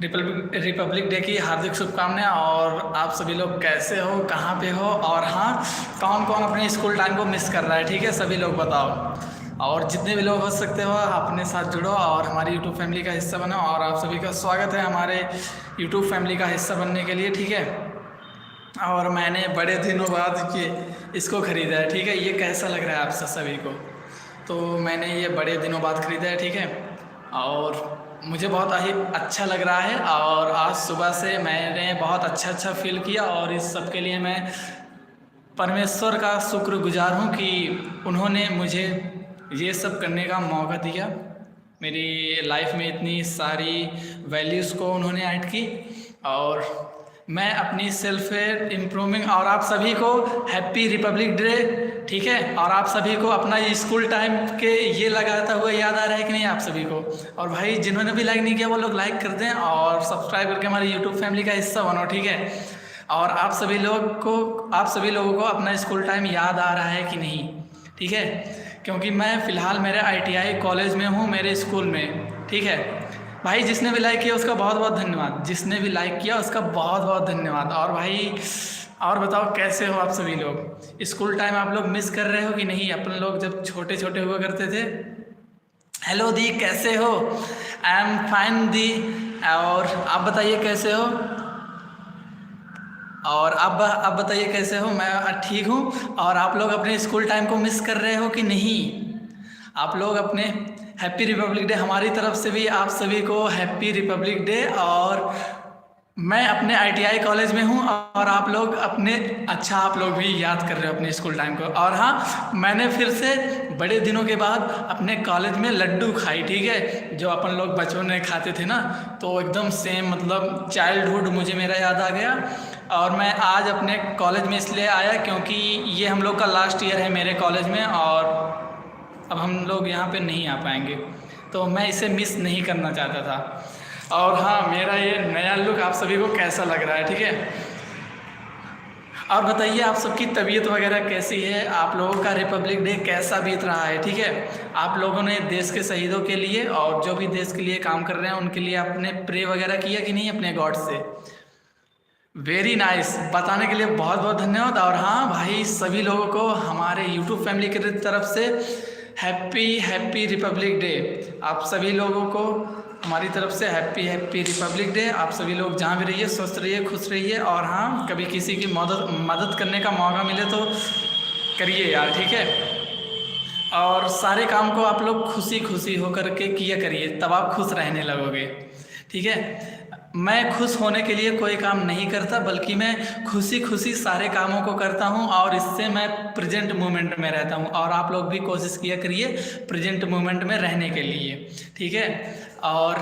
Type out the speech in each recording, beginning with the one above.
Republic day की हार्दिक शुभकामनाएं। और आप सभी लोग कैसे हो, कहाँ पे हो, और हाँ, कौन कौन अपने स्कूल टाइम को मिस कर रहा है। ठीक है, सभी लोग बताओ। और जितने भी लोग हो सकते हो अपने साथ जुड़ो और हमारी यूट्यूब फैमिली का हिस्सा बनो। और आप सभी का स्वागत है हमारे यूट्यूब फैमिली का हिस्सा बनने के लिए। ठीक है, और मैंने बड़े दिनों बाद इसको ख़रीदा है। ठीक है, ये कैसा लग रहा है आप सभी को? तो मैंने ये बड़े दिनों बाद ख़रीदा है। ठीक है, और मुझे बहुत ही अच्छा लग रहा है। और आज सुबह से मैंने बहुत अच्छा फील किया, और इस सब के लिए मैं परमेश्वर का शुक्रगुजार हूँ कि उन्होंने मुझे ये सब करने का मौका दिया। मेरी लाइफ में इतनी सारी वैल्यूज़ को उन्होंने ऐड की, और मैं अपनी सेल्फ इम्प्रूविंग। और आप सभी को हैप्पी रिपब्लिक डे। ठीक है, और आप सभी को अपना ये स्कूल टाइम के ये लगाता हुआ याद आ रहा है कि नहीं आप सभी को? और भाई जिन्होंने भी लाइक नहीं किया वो लोग लाइक कर दें और सब्सक्राइब करके हमारे यूट्यूब फैमिली का हिस्सा बनो। ठीक है, और आप सभी लोगों को अपना स्कूल टाइम याद आ रहा है कि नहीं? ठीक है, क्योंकि मैं फ़िलहाल मेरे ITI कॉलेज में हूँ, मेरे स्कूल में। ठीक है भाई, जिसने भी लाइक किया उसका बहुत बहुत धन्यवाद। जिसने भी लाइक किया उसका बहुत बहुत धन्यवाद। और भाई, और बताओ कैसे हो आप सभी लोग? स्कूल टाइम आप लोग मिस कर रहे हो कि नहीं? अपन लोग जब छोटे छोटे हुआ करते थे। हेलो दी, कैसे हो? आई एम फाइन दी। और आप बताइए कैसे हो? और अब बताइए कैसे हो? मैं ठीक हूँ। और आप लोग अपने स्कूल टाइम को मिस कर रहे हो कि नहीं? आप लोग अपने हैप्पी रिपब्लिक डे। हमारी तरफ से भी आप सभी को हैप्पी रिपब्लिक डे। और मैं अपने ITI कॉलेज में हूँ, और आप लोग आप लोग भी याद कर रहे हो अपने स्कूल टाइम को। और हाँ, मैंने फिर से बड़े दिनों के बाद अपने कॉलेज में लड्डू खाई। ठीक है, जो अपन लोग बचपन में खाते थे ना, तो एकदम सेम, मतलब चाइल्डहुड मुझे मेरा याद आ गया। और मैं आज अपने कॉलेज में इसलिए आया क्योंकि ये हम लोग का लास्ट ईयर है मेरे कॉलेज में, और अब हम लोग यहाँ पे नहीं आ पाएंगे, तो मैं इसे मिस नहीं करना चाहता था। और हाँ, मेरा ये नया लुक आप सभी को कैसा लग रहा है? ठीक है, और बताइए आप सबकी तबीयत वगैरह कैसी है? आप लोगों का रिपब्लिक डे कैसा बीत रहा है? ठीक है, आप लोगों ने देश के शहीदों के लिए और जो भी देश के लिए काम कर रहे हैं उनके लिए आपने प्रे वगैरह किया कि नहीं अपने गॉड से? वेरी नाइस, बताने के लिए बहुत बहुत धन्यवाद। और हाँ भाई, सभी लोगों को हमारे यूट्यूब फैमिली की तरफ से हैप्पी रिपब्लिक डे। आप सभी लोगों को हमारी तरफ से हैप्पी रिपब्लिक डे। आप सभी लोग जहाँ भी रहिए स्वस्थ रहिए, खुश रहिए। और हाँ, कभी किसी की मदद करने का मौका मिले तो करिए यार। ठीक है, और सारे काम को आप लोग खुशी खुशी होकर के किया करिए, तब आप खुश रहने लगोगे। ठीक है, मैं खुश होने के लिए कोई काम नहीं करता, बल्कि मैं खुशी खुशी सारे कामों को करता हूं, और इससे मैं प्रेजेंट मोमेंट में रहता हूं। और आप लोग भी कोशिश किया करिए प्रेजेंट मोमेंट में रहने के लिए। ठीक है, और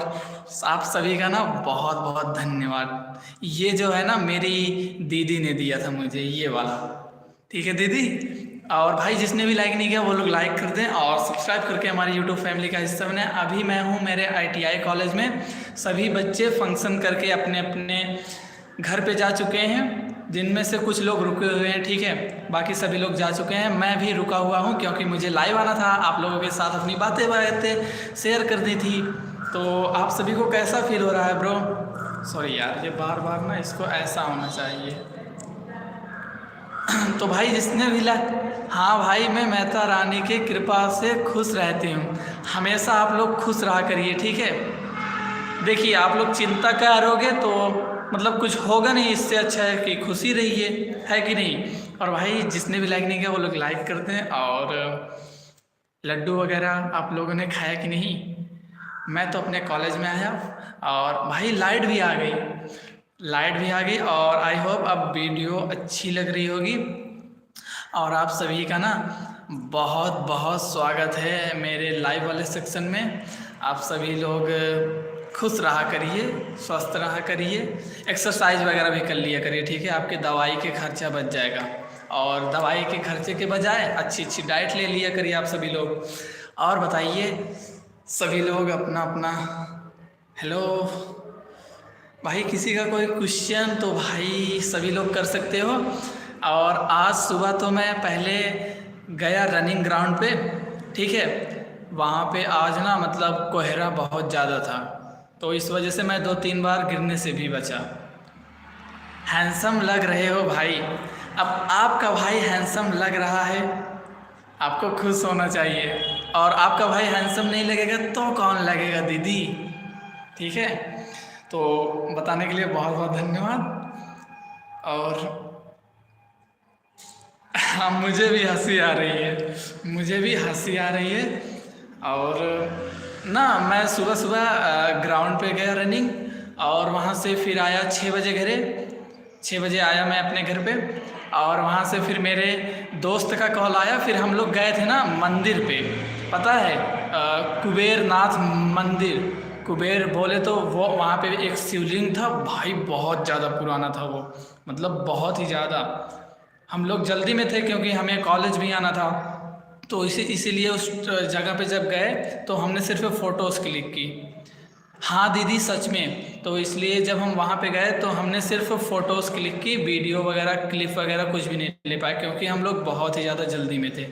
आप सभी का ना बहुत बहुत धन्यवाद। ये जो है ना, मेरी दीदी ने दिया था मुझे ये वाला। ठीक है दीदी। और भाई, जिसने भी लाइक नहीं किया वो लोग लाइक कर दें और सब्सक्राइब करके हमारी यूट्यूब फैमिली का हिस्सा बने। अभी मैं हूँ मेरे ITI कॉलेज में। सभी बच्चे फंक्शन करके अपने अपने घर पे जा चुके हैं, जिनमें से कुछ लोग रुके हुए हैं। ठीक है, बाकी सभी लोग जा चुके हैं। मैं भी रुका हुआ हूँ क्योंकि मुझे लाइव आना था, आप लोगों के साथ अपनी बातें शेयर करनी थी। तो आप सभी को कैसा फील हो रहा है ब्रो? सॉरी यार, ये बार बार ना इसको ऐसा होना चाहिए। तो भाई जिसने भी हाँ भाई, मैं मेहता रानी की कृपा से खुश रहती हूँ। हमेशा आप लोग खुश रहा करिए। ठीक है, देखिए आप लोग चिंता करोगे तो मतलब कुछ होगा नहीं। इससे अच्छा है कि खुशी रहिए, है कि नहीं? और भाई, जिसने भी लाइक नहीं किया वो लोग लाइक कर दें। और लड्डू वगैरह आप लोगों ने खाया कि नहीं? मैं तो अपने कॉलेज में आया, और भाई लाइट भी आ गई। और आई होप अब वीडियो अच्छी लग रही होगी। और आप सभी का ना बहुत बहुत स्वागत है मेरे लाइव वाले सेक्शन में। आप सभी लोग खुश रहा करिए, स्वस्थ रहा करिए, एक्सरसाइज वगैरह भी कर लिया करिए। ठीक है, आपके दवाई के खर्चा बच जाएगा, और दवाई के खर्चे के बजाय अच्छी डाइट ले लिया करिए आप सभी लोग। और बताइए सभी लोग अपना अपना। हेलो भाई, किसी का कोई क्वेश्चन तो भाई सभी लोग कर सकते हो। और आज सुबह तो मैं पहले गया रनिंग ग्राउंड पे। ठीक है, वहाँ पे आज ना मतलब कोहरा बहुत ज़्यादा था, तो इस वजह से मैं 2-3 बार गिरने से भी बचा। हैंडसम लग रहे हो भाई। अब आपका भाई हैंडसम लग रहा है, आपको खुश होना चाहिए। और आपका भाई हैंडसम नहीं लगेगा तो कौन लगेगा दीदी, ठीक है। तो बताने के लिए बहुत बहुत धन्यवाद। और हाँ, मुझे भी हंसी आ रही है, मुझे भी हंसी आ रही है। और ना मैं सुबह सुबह ग्राउंड पे गया रनिंग, और वहाँ से फिर आया 6 बजे घरे। 6 बजे आया मैं अपने घर पे, और वहाँ से फिर मेरे दोस्त का कॉल आया। फिर हम लोग गए थे ना मंदिर पे, पता है कुबेरनाथ मंदिर। कुबेर बोले तो वो वहाँ पे एक शिवलिंग था भाई, बहुत ज़्यादा पुराना था वो, मतलब बहुत ही ज़्यादा। हम लोग जल्दी में थे क्योंकि हमें कॉलेज भी आना था, तो इसीलिए उस जगह पे जब गए तो हमने सिर्फ फ़ोटोज़ क्लिक की। हाँ दीदी सच में, तो इसलिए जब हम वहाँ पे गए तो हमने सिर्फ फ़ोटोज़ क्लिक की, वीडियो वगैरह क्लिप वगैरह कुछ भी नहीं ले पाए क्योंकि हम लोग बहुत ही ज़्यादा जल्दी में थे।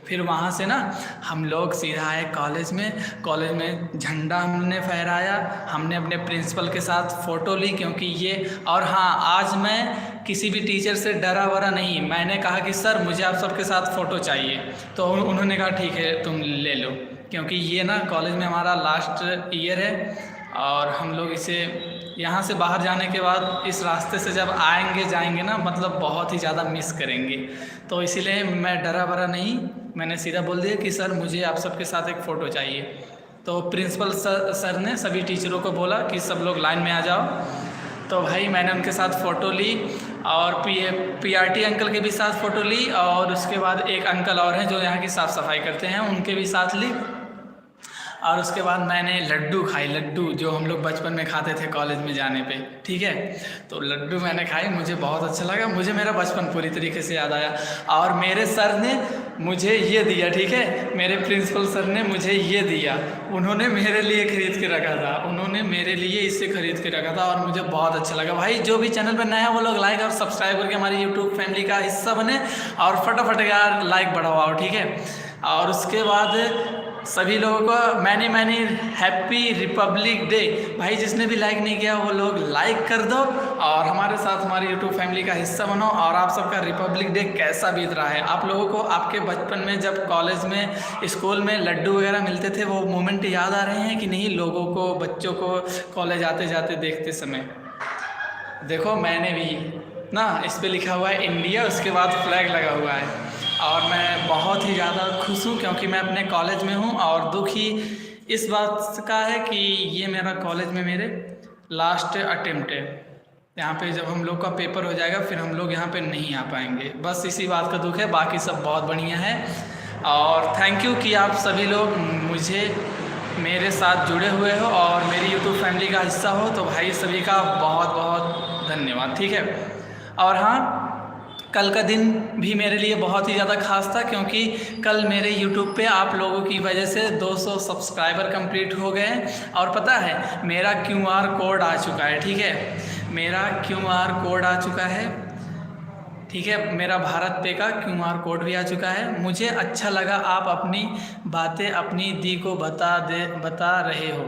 फिर वहाँ से ना हम लोग सीधा आए कॉलेज में। कॉलेज में झंडा हमने फहराया, हमने अपने प्रिंसिपल के साथ फ़ोटो ली क्योंकि ये। और हाँ, आज मैं किसी भी टीचर से डरा वरा नहीं, मैंने कहा कि सर मुझे आप सबके साथ फ़ोटो चाहिए, तो उन्होंने कहा ठीक है तुम ले लो, क्योंकि ये ना कॉलेज में हमारा लास्ट ईयर है। और हम लोग इसे यहाँ से बाहर जाने के बाद इस रास्ते से जब आएंगे जाएंगे ना, मतलब बहुत ही ज़्यादा मिस करेंगे। तो इसीलिए मैं डरा वरा नहीं, मैंने सीधा बोल दिया कि सर मुझे आप सबके साथ एक फ़ोटो चाहिए। तो प्रिंसिपल सर ने सभी टीचरों को बोला कि सब लोग लाइन में आ जाओ। तो भाई मैंने उनके साथ फ़ोटो ली, और पीआरटी अंकल के भी साथ फ़ोटो ली, और उसके बाद एक अंकल और हैं जो यहाँ की साफ़ सफाई करते हैं, उनके भी साथ ली। और उसके बाद मैंने लड्डू खाई, लड्डू जो हम लोग बचपन में खाते थे कॉलेज में जाने पे, ठीक है। तो लड्डू मैंने खाई, मुझे बहुत अच्छा लगा, मुझे मेरा बचपन पूरी तरीके से याद आया। और मेरे सर ने मुझे ये दिया, ठीक है, मेरे प्रिंसिपल सर ने मुझे ये दिया, उन्होंने मेरे लिए ख़रीद के रखा था, उन्होंने मेरे लिए इसे ख़रीद के रखा था, और मुझे बहुत अच्छा लगा। भाई जो भी चैनल पर नया वो लोग लाइक और सब्सक्राइब करके हमारी यूट्यूब फैमिली का हिस्सा बने, और फटाफट यार लाइक बढ़ाओ, ठीक है। और उसके बाद सभी लोगों को many many happy Republic day. भाई जिसने भी लाइक नहीं किया वो लोग लाइक कर दो, और हमारे साथ हमारी यूट्यूब फैमिली का हिस्सा बनो। और आप सबका रिपब्लिक डे कैसा बीत रहा है? आप लोगों को आपके बचपन में जब कॉलेज में स्कूल में लड्डू वगैरह मिलते थे वो मोमेंट याद आ रहे हैं कि नहीं लोगों को, बच्चों को कॉलेज आते जाते देखते समय? देखो मैंने भी ना, इस पे लिखा हुआ है इंडिया, उसके बाद फ्लैग लगा हुआ है, और मैं बहुत ही ज़्यादा खुश हूँ क्योंकि मैं अपने कॉलेज में हूँ। और दुख ही इस बात का है कि ये मेरा कॉलेज में मेरे लास्ट अटेम्प्ट है। यहाँ पे जब हम लोग का पेपर हो जाएगा फिर हम लोग यहाँ पे नहीं आ पाएंगे, बस इसी बात का दुख है, बाकी सब बहुत बढ़िया है। और थैंक यू कि आप सभी लोग मुझे मेरे साथ जुड़े हुए हो और मेरी यूट्यूब फैमिली का हिस्सा हो, तो भाई सभी का बहुत बहुत धन्यवाद, ठीक है। और हाँ, कल का दिन भी मेरे लिए बहुत ही ज़्यादा खास था क्योंकि कल मेरे YouTube पे आप लोगों की वजह से 200 सब्सक्राइबर कंप्लीट हो गए। और पता है मेरा QR कोड आ चुका है, ठीक है, मेरा QR कोड आ चुका है, ठीक है, मेरा भारत पे का QR कोड भी आ चुका है। मुझे अच्छा लगा आप अपनी बातें अपनी दी को बता रहे हो।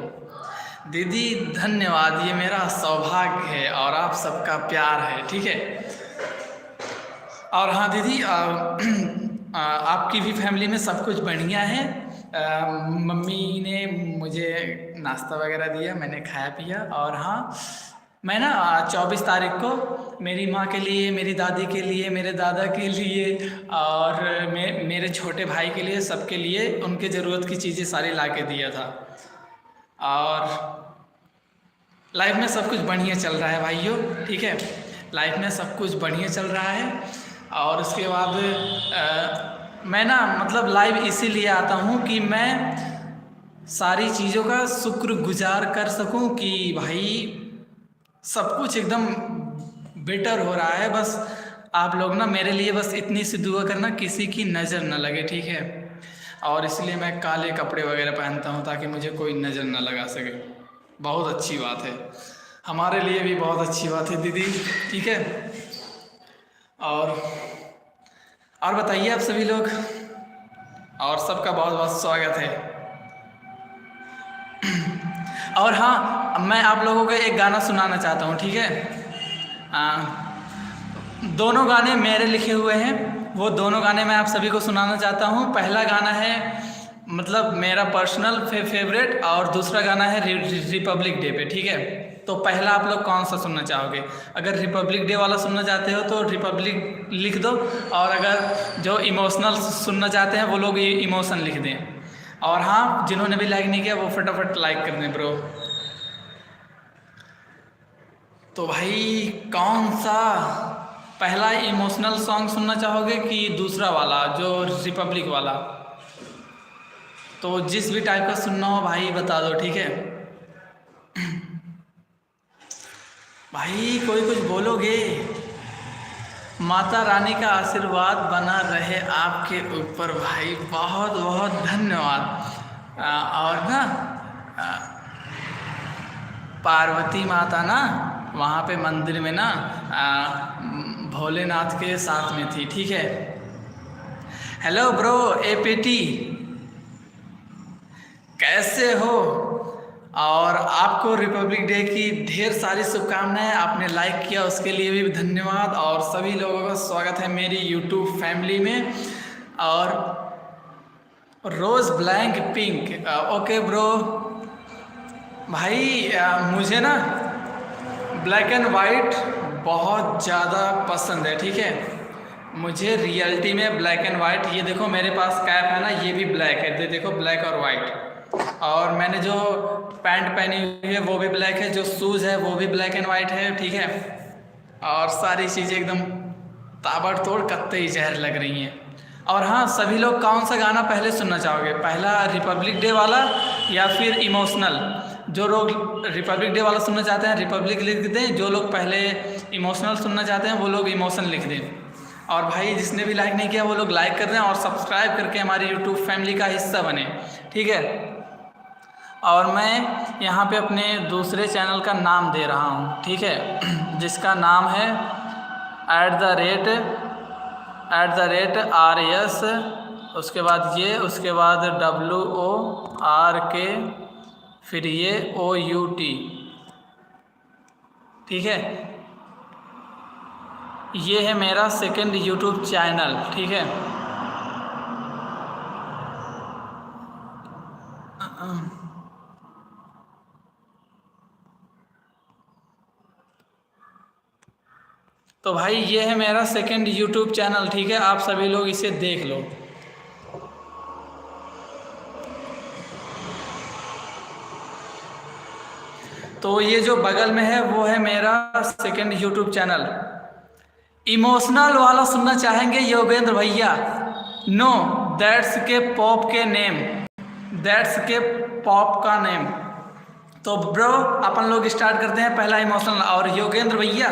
दीदी धन्यवाद, ये मेरा सौभाग्य है और आप सबका प्यार है, ठीक है। और हाँ दीदी, आपकी भी फैमिली में सब कुछ बढ़िया है। मम्मी ने मुझे नाश्ता वगैरह दिया, मैंने खाया पिया। और हाँ, मैं ना 24 तारीख को मेरी माँ के लिए, मेरी दादी के लिए, मेरे दादा के लिए और मेरे छोटे भाई के लिए, सबके लिए उनके ज़रूरत की चीज़ें सारी ला के दिया था। और लाइफ में सब कुछ बढ़िया चल रहा है भाइयों, ठीक है, लाइफ में सब कुछ बढ़िया चल रहा है। और उसके बाद मैं ना मतलब लाइव इसीलिए आता हूँ कि मैं सारी चीज़ों का शुक्रगुजार कर सकूँ कि भाई सब कुछ एकदम बेटर हो रहा है। बस आप लोग ना मेरे लिए बस इतनी सी दुआ करना, किसी की नज़र न लगे, ठीक है। और इसलिए मैं काले कपड़े वगैरह पहनता हूँ ताकि मुझे कोई नज़र न लगा सके। बहुत अच्छी बात है, हमारे लिए भी बहुत अच्छी बात है दीदी, ठीक है। और बताइए आप सभी लोग, और सबका बहुत बहुत स्वागत है। और हाँ, मैं आप लोगों को एक गाना सुनाना चाहता हूँ, ठीक है। दोनों गाने मेरे लिखे हुए हैं, वो दोनों गाने मैं आप सभी को सुनाना चाहता हूँ। पहला गाना है मतलब मेरा पर्सनल फेवरेट, और दूसरा गाना है रिपब्लिक डे पे, ठीक है। तो पहला आप लोग कौन सा सुनना चाहोगे? अगर रिपब्लिक डे वाला सुनना चाहते हो तो रिपब्लिक लिख दो, और अगर जो इमोशनल सुनना चाहते हैं वो लोग इमोशन लिख दें। और हाँ, जिन्होंने भी लाइक नहीं किया वो फटाफट लाइक कर दें ब्रो। तो भाई कौन सा पहला इमोशनल सॉन्ग सुनना चाहोगे कि दूसरा वाला जो रिपब्लिक वाला? तो जिस भी टाइप का सुनना हो भाई बता दो, ठीक है। भाई कोई कुछ बोलोगे? माता रानी का आशीर्वाद बना रहे आपके ऊपर भाई, बहुत बहुत धन्यवाद। और ना पार्वती माता ना वहाँ पे मंदिर में ना भोलेनाथ के साथ में थी, ठीक है। हेलो ब्रो एपीटी, कैसे हो? और आपको रिपब्लिक डे की ढेर सारी शुभकामनाएं। आपने लाइक किया उसके लिए भी धन्यवाद, और सभी लोगों का स्वागत है मेरी यूट्यूब फैमिली में। और रोज़ ब्लैंक पिंक, ओके ब्रो। भाई मुझे ना ब्लैक एंड वाइट बहुत ज़्यादा पसंद है, ठीक है। मुझे रियलिटी में ब्लैक एंड वाइट, ये देखो मेरे पास कैप है ना, ये भी ब्लैक है, देखो ब्लैक और वाइट। और मैंने जो पैंट पहनी हुई है वो भी ब्लैक है, जो शूज़ है वो भी ब्लैक एंड वाइट है, ठीक है। और सारी चीज़ें एकदम ताबड़तोड़ कत्ते जहर लग रही हैं। और हाँ, सभी लोग कौन सा गाना पहले सुनना चाहोगे? पहला रिपब्लिक डे वाला या फिर इमोशनल? जो लोग रिपब्लिक डे वाला सुनना चाहते हैं रिपब्लिक लिख दें, जो लोग पहले इमोशनल सुनना चाहते हैं वो लोग इमोशन लिख दें। और भाई जिसने भी लाइक नहीं किया वो लोग लाइक कर दें, और सब्सक्राइब करके हमारी यूट्यूब फैमिली का हिस्सा बने, ठीक है। और मैं यहाँ पे अपने दूसरे चैनल का नाम दे रहा हूँ, ठीक है, जिसका नाम है @RS, उसके बाद ये, उसके बाद WORK, फिर ये OUT, ठीक है। ये है मेरा सेकंड यूट्यूब चैनल, ठीक है। तो भाई ये है मेरा सेकंड यूट्यूब चैनल, ठीक है। आप सभी लोग इसे देख लो। तो ये जो बगल में है वो है मेरा सेकंड यूट्यूब चैनल। इमोशनल वाला सुनना चाहेंगे योगेंद्र भैया? नो, दैट्स के पॉप के नेम, दैट्स के पॉप का नेम। तो ब्रो अपन लोग स्टार्ट करते हैं पहला इमोशनल। और योगेंद्र भैया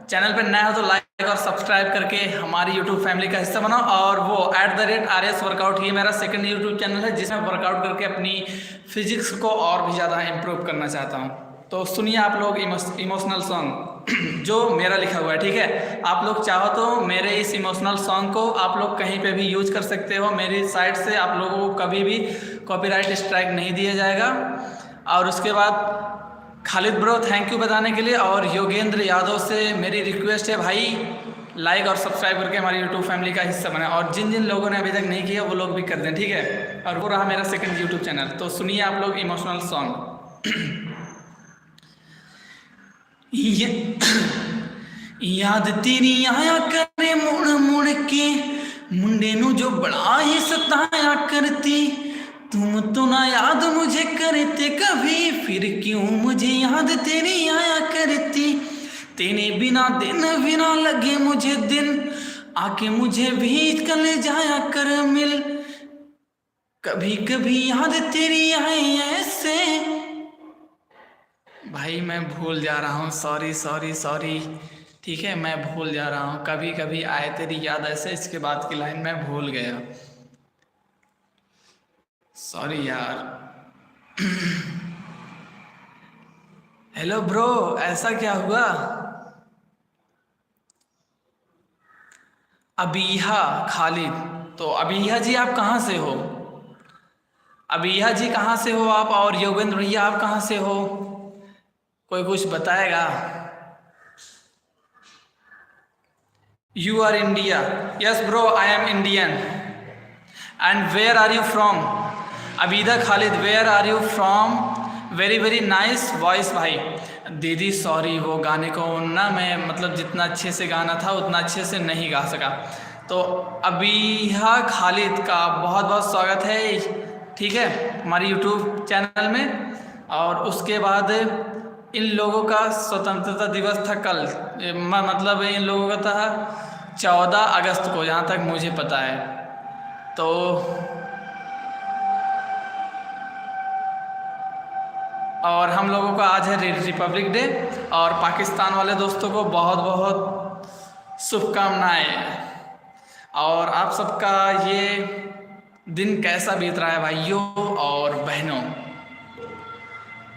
चैनल पे नया हो तो लाइक और सब्सक्राइब करके हमारी यूट्यूब फैमिली का हिस्सा बनाओ। और वो @RS वर्कआउट, ये मेरा सेकंड यूट्यूब चैनल है जिसमें वर्कआउट करके अपनी फिजिक्स को और भी ज़्यादा इम्प्रूव करना चाहता हूँ। तो सुनिए आप लोग इमोशनल सॉन्ग जो मेरा लिखा हुआ है, ठीक है। आप लोग चाहो तो मेरे इस इमोशनल सॉन्ग को आप लोग कहीं पे भी यूज कर सकते हो, मेरी साइड से आप लोगों को कभी भी कॉपीराइट स्ट्राइक नहीं दिया जाएगा। और उसके बाद खालिद ब्रो थैंक यू बताने के लिए, और योगेंद्र यादव से मेरी रिक्वेस्ट है भाई लाइक और सब्सक्राइब करके हमारी यूट्यूब फैमिली का हिस्सा बने। और जिन जिन लोगों ने अभी तक नहीं किया वो लोग भी कर दें, ठीक है। और वो रहा मेरा सेकंड यूट्यूब चैनल। तो सुनिए आप लोग इमोशनल सॉन्ग। याद तेरी आया करे मुड़ मुड़ के, मुंडे नू जो बड़ा ही सताया करती, तुम तो ना याद मुझे करते कभी, फिर क्यों मुझे याद तेरी आया करती। तेरे बिना दिन बिना लगे मुझे दिन, आके मुझे भी कल जाया कर मिल, कभी कभी याद तेरी आए ऐसे। भाई मैं भूल जा रहा हूँ, सॉरी सॉरी सॉरी, ठीक है। मैं भूल जा रहा हूँ, कभी कभी आए तेरी याद ऐसे, इसके बाद की लाइन मैं भूल गया, सॉरी यार। हेलो ब्रो, ऐसा क्या हुआ? अबीहा खालिद, तो अबीहा जी आप कहाँ से हो? अबिया जी कहाँ से हो आप, और योगेंद्र भैया आप कहाँ से हो, कोई कुछ बताएगा? You are India, yes bro I am Indian. And where are you from? Abida Khalid, where are you from? Very very nice voice भाई। दीदी सॉरी, वो गाने को ना मैं मतलब जितना अच्छे से गाना था उतना अच्छे से नहीं गा सका। तो अबीहा खालिद का बहुत बहुत स्वागत है, ठीक है, हमारी यूट्यूब चैनल में। और उसके बाद इन लोगों का स्वतंत्रता दिवस था कल, मतलब इन लोगों का था 14 अगस्त को, जहाँ तक मुझे पता है। तो और हम लोगों का आज है रिपब्लिक डे, और पाकिस्तान वाले दोस्तों को बहुत बहुत शुभकामनाएं। और आप सबका ये दिन कैसा बीत रहा है भाइयों और बहनों?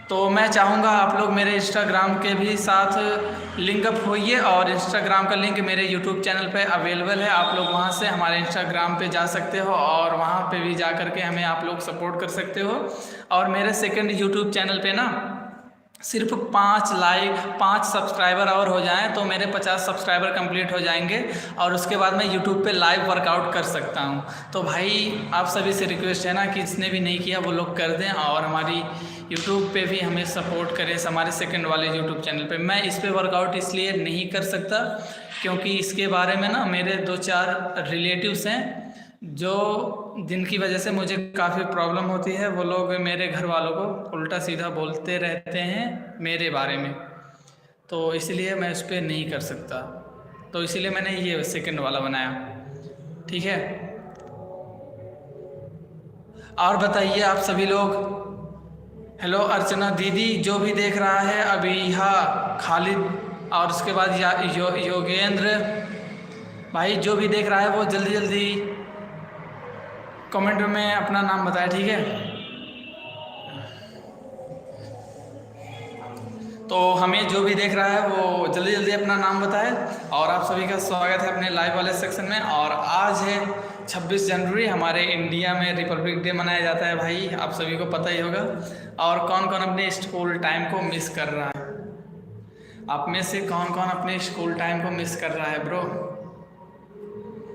तो मैं चाहूँगा आप लोग मेरे इंस्टाग्राम के भी साथ लिंक अप होइए, और इंस्टाग्राम का लिंक मेरे यूट्यूब चैनल पे अवेलेबल है। आप लोग वहाँ से हमारे इंस्टाग्राम पे जा सकते हो, और वहाँ पे भी जा कर के हमें आप लोग सपोर्ट कर सकते हो। और मेरे सेकंड यूट्यूब चैनल पे ना सिर्फ 5 सब्सक्राइबर और हो जाएं तो मेरे 50 सब्सक्राइबर कंप्लीट हो जाएंगे, और उसके बाद मैं यूट्यूब पे लाइव वर्कआउट कर सकता हूं। तो भाई आप सभी से रिक्वेस्ट है ना कि जिसने भी नहीं किया वो लोग कर दें, और हमारी यूट्यूब पे भी हमें सपोर्ट करें, हमारे सेकंड वाले यूट्यूब चैनल पे। मैं इस पे वर्कआउट इसलिए नहीं कर सकता क्योंकि इसके बारे में ना मेरे 2-4 रिलेटिव्स हैं जो जिनकी वजह से मुझे काफ़ी प्रॉब्लम होती है। वो लोग मेरे घर वालों को उल्टा सीधा बोलते रहते हैं मेरे बारे में, तो इसलिए मैं उस पर नहीं कर सकता। तो इसीलिए मैंने ये सेकंड वाला बनाया, ठीक है। और बताइए आप सभी लोग। हेलो अर्चना दीदी, जो भी देख रहा है, अबीहा खालिद, और उसके बाद योगेंद्र भाई, जो भी देख रहा है वो जल्दी जल्दी कमेंट में अपना नाम बताए, ठीक है। तो हमें जो भी देख रहा है वो जल्दी जल्दी अपना नाम बताए। और आप सभी का स्वागत है अपने लाइव वाले सेक्शन में। और आज है 26 जनवरी, हमारे इंडिया में रिपब्लिक डे मनाया जाता है भाई, आप सभी को पता ही होगा। और कौन कौन अपने स्कूल टाइम को मिस कर रहा है? आप में से कौन कौन अपने स्कूल टाइम को मिस कर रहा है ब्रो?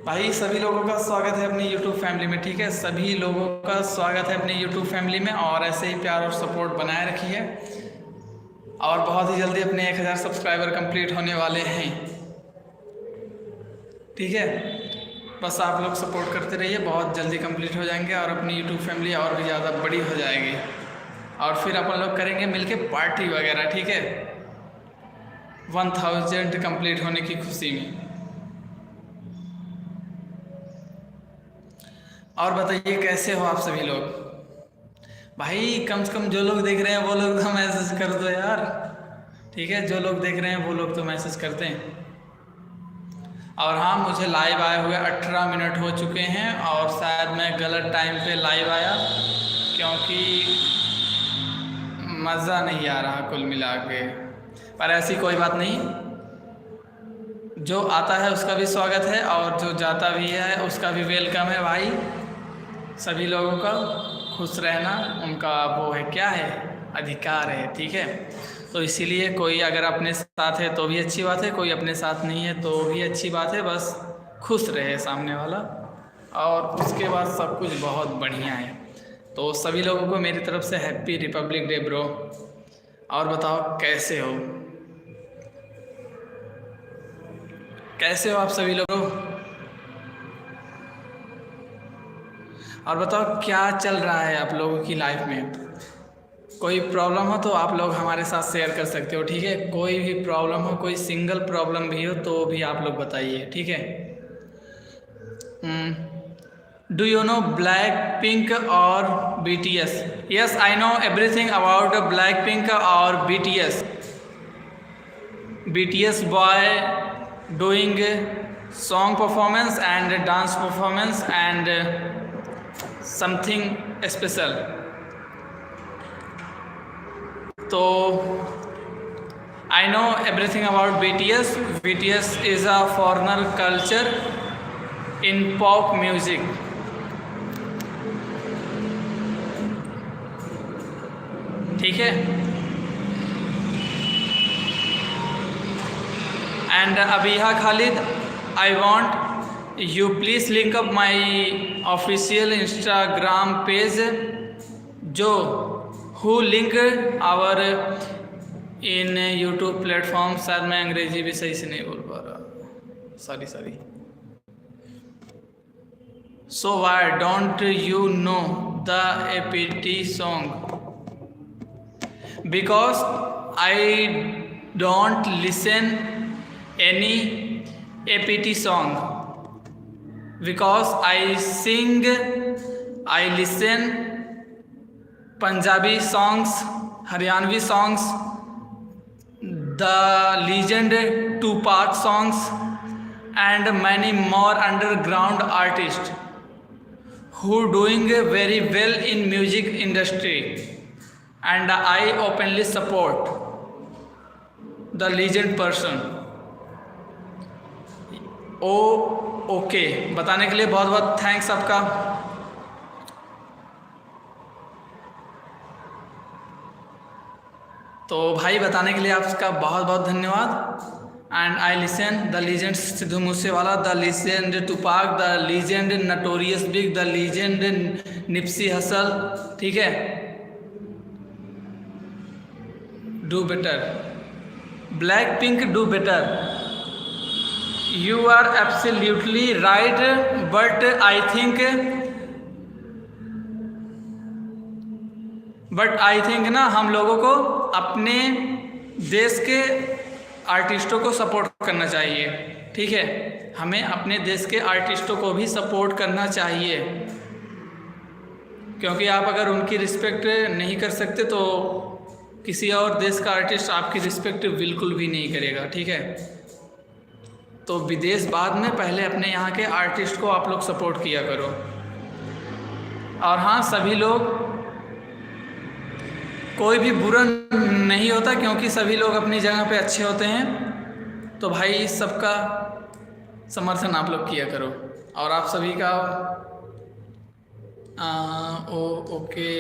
भाई सभी लोगों का स्वागत है अपनी यूट्यूब फैमिली में, ठीक है। सभी लोगों का स्वागत है अपनी यूट्यूब फैमिली में, और ऐसे ही प्यार और सपोर्ट बनाए रखिए। और बहुत ही जल्दी अपने 1000 सब्सक्राइबर कंप्लीट होने वाले हैं, ठीक है। बस आप लोग सपोर्ट करते रहिए, बहुत जल्दी कंप्लीट हो जाएंगे और अपनी यूट्यूब फैमिली और भी ज़्यादा बड़ी हो जाएगी। और फिर अपन लोग करेंगे मिलके पार्टी वगैरह, ठीक है, 1000 कंप्लीट होने की खुशी में। और बताइए कैसे हो आप सभी लोग? भाई कम से कम जो लोग देख रहे हैं वो लोग तो मैसेज कर दो यार, ठीक है। जो लोग देख रहे हैं वो लोग तो मैसेज करते हैं। और हाँ, मुझे लाइव आए हुए 18 मिनट हो चुके हैं, और शायद मैं गलत टाइम पे लाइव आया क्योंकि मज़ा नहीं आ रहा कुल मिला के। पर ऐसी कोई बात नहीं, जो आता है उसका भी स्वागत है, और जो जाता भी है उसका भी वेलकम है भाई। सभी लोगों का खुश रहना उनका वो है, क्या है, अधिकार है, ठीक है। तो इसीलिए कोई अगर अपने साथ है तो भी अच्छी बात है, कोई अपने साथ नहीं है तो भी अच्छी बात है, बस खुश रहे सामने वाला, और उसके बाद सब कुछ बहुत बढ़िया है। तो सभी लोगों को मेरी तरफ से हैप्पी रिपब्लिक डे ब्रो। और बताओ कैसे हो, कैसे हो आप सभी लोग? और बताओ क्या चल रहा है आप लोगों की लाइफ में? कोई प्रॉब्लम हो तो आप लोग हमारे साथ शेयर कर सकते हो, ठीक है। कोई भी प्रॉब्लम हो, कोई सिंगल प्रॉब्लम भी हो तो भी आप लोग बताइए, ठीक है। Do you know black pink और BTS? Yes, I know everything about black pink और BTS। BTS boy doing song performance and dance performance and something special. तो I know everything about BTS. BTS is a foreigner culture in pop music. ठीक है। And Abiha Khalid, I want you please link up my official Instagram page जो who link our in YouTube platform. शायद मैं अंग्रेजी भी सही से नहीं बोल पा रहा, sorry. So why don't you know the APT song? Because I don't listen any APT song. Because I listen Punjabi songs, Haryanvi songs, the legend Tupac songs, and many more underground artists who doing very well in music industry, and I openly support the legend person. Okay, बताने के लिए बहुत बहुत thanks आपका। तो भाई बताने के लिए आपका बहुत बहुत धन्यवाद। And I listen the legend Sidhu Moosewala, the legend Tupac, the legend Notorious Big, the legend Nipsey Hussle, ठीक है। Do better, Blackpink do better, you are absolutely right, but I think ना हम लोगों को अपने देश के आर्टिस्टों को सपोर्ट करना चाहिए, ठीक है। हमें अपने देश के आर्टिस्टों को भी सपोर्ट करना चाहिए, क्योंकि आप अगर उनकी रिस्पेक्ट नहीं कर सकते तो किसी और देश का आर्टिस्ट आपकी रिस्पेक्ट बिल्कुल भी नहीं करेगा, ठीक है। तो विदेश बाद में, पहले अपने यहाँ के आर्टिस्ट को आप लोग सपोर्ट किया करो। और हाँ, सभी लोग, कोई भी बुरा नहीं होता, क्योंकि सभी लोग अपनी जगह पे अच्छे होते हैं। तो भाई सबका समर्थन आप लोग किया करो। और आप सभी का ओके,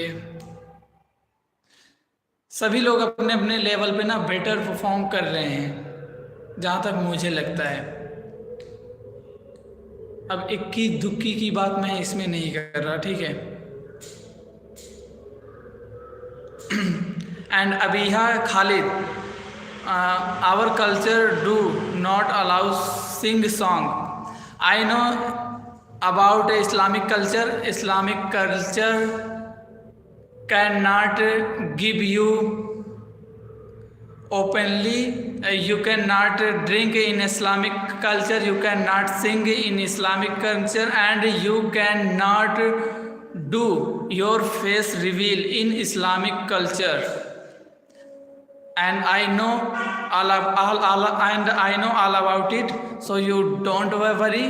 सभी लोग अपने अपने लेवल पे ना बेटर परफॉर्म कर रहे हैं, जहाँ तक मुझे लगता है। अब इक्की दुक्की की बात मैं इसमें नहीं कर रहा, ठीक है। And Abiha Khalid, our culture do not allow sing song. I know about Islamic culture. Islamic culture cannot give you openly. You cannot drink in Islamic culture. You cannot sing in Islamic culture, and you cannot do your face reveal in Islamic culture. And I know all about it, so you don't worry.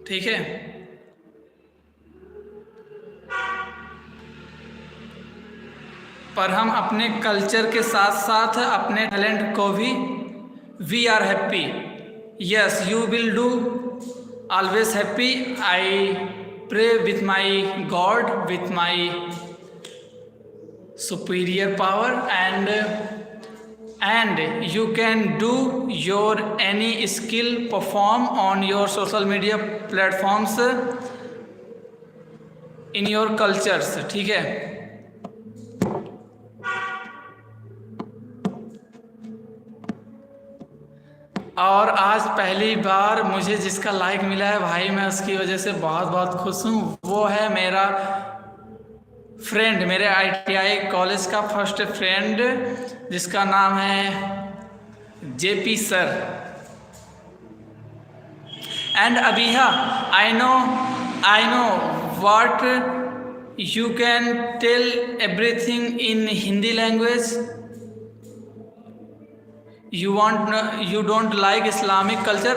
ठीक है। पर हम अपने culture के साथ साथ अपने talent को भी, we are happy, yes you will do always happy. I pray with my God, with my superior power, and you can do your any skill perform on your social media platforms in your cultures, ठीक है। और आज पहली बार मुझे जिसका like मिला है भाई, मैं उसकी वजह से बहुत बहुत खुश हूँ। वो है मेरा फ्रेंड, मेरे ITI कॉलेज का फर्स्ट फ्रेंड, जिसका नाम है JP sir. And Abiha, I know what you can tell everything in Hindi language. You don't like Islamic culture.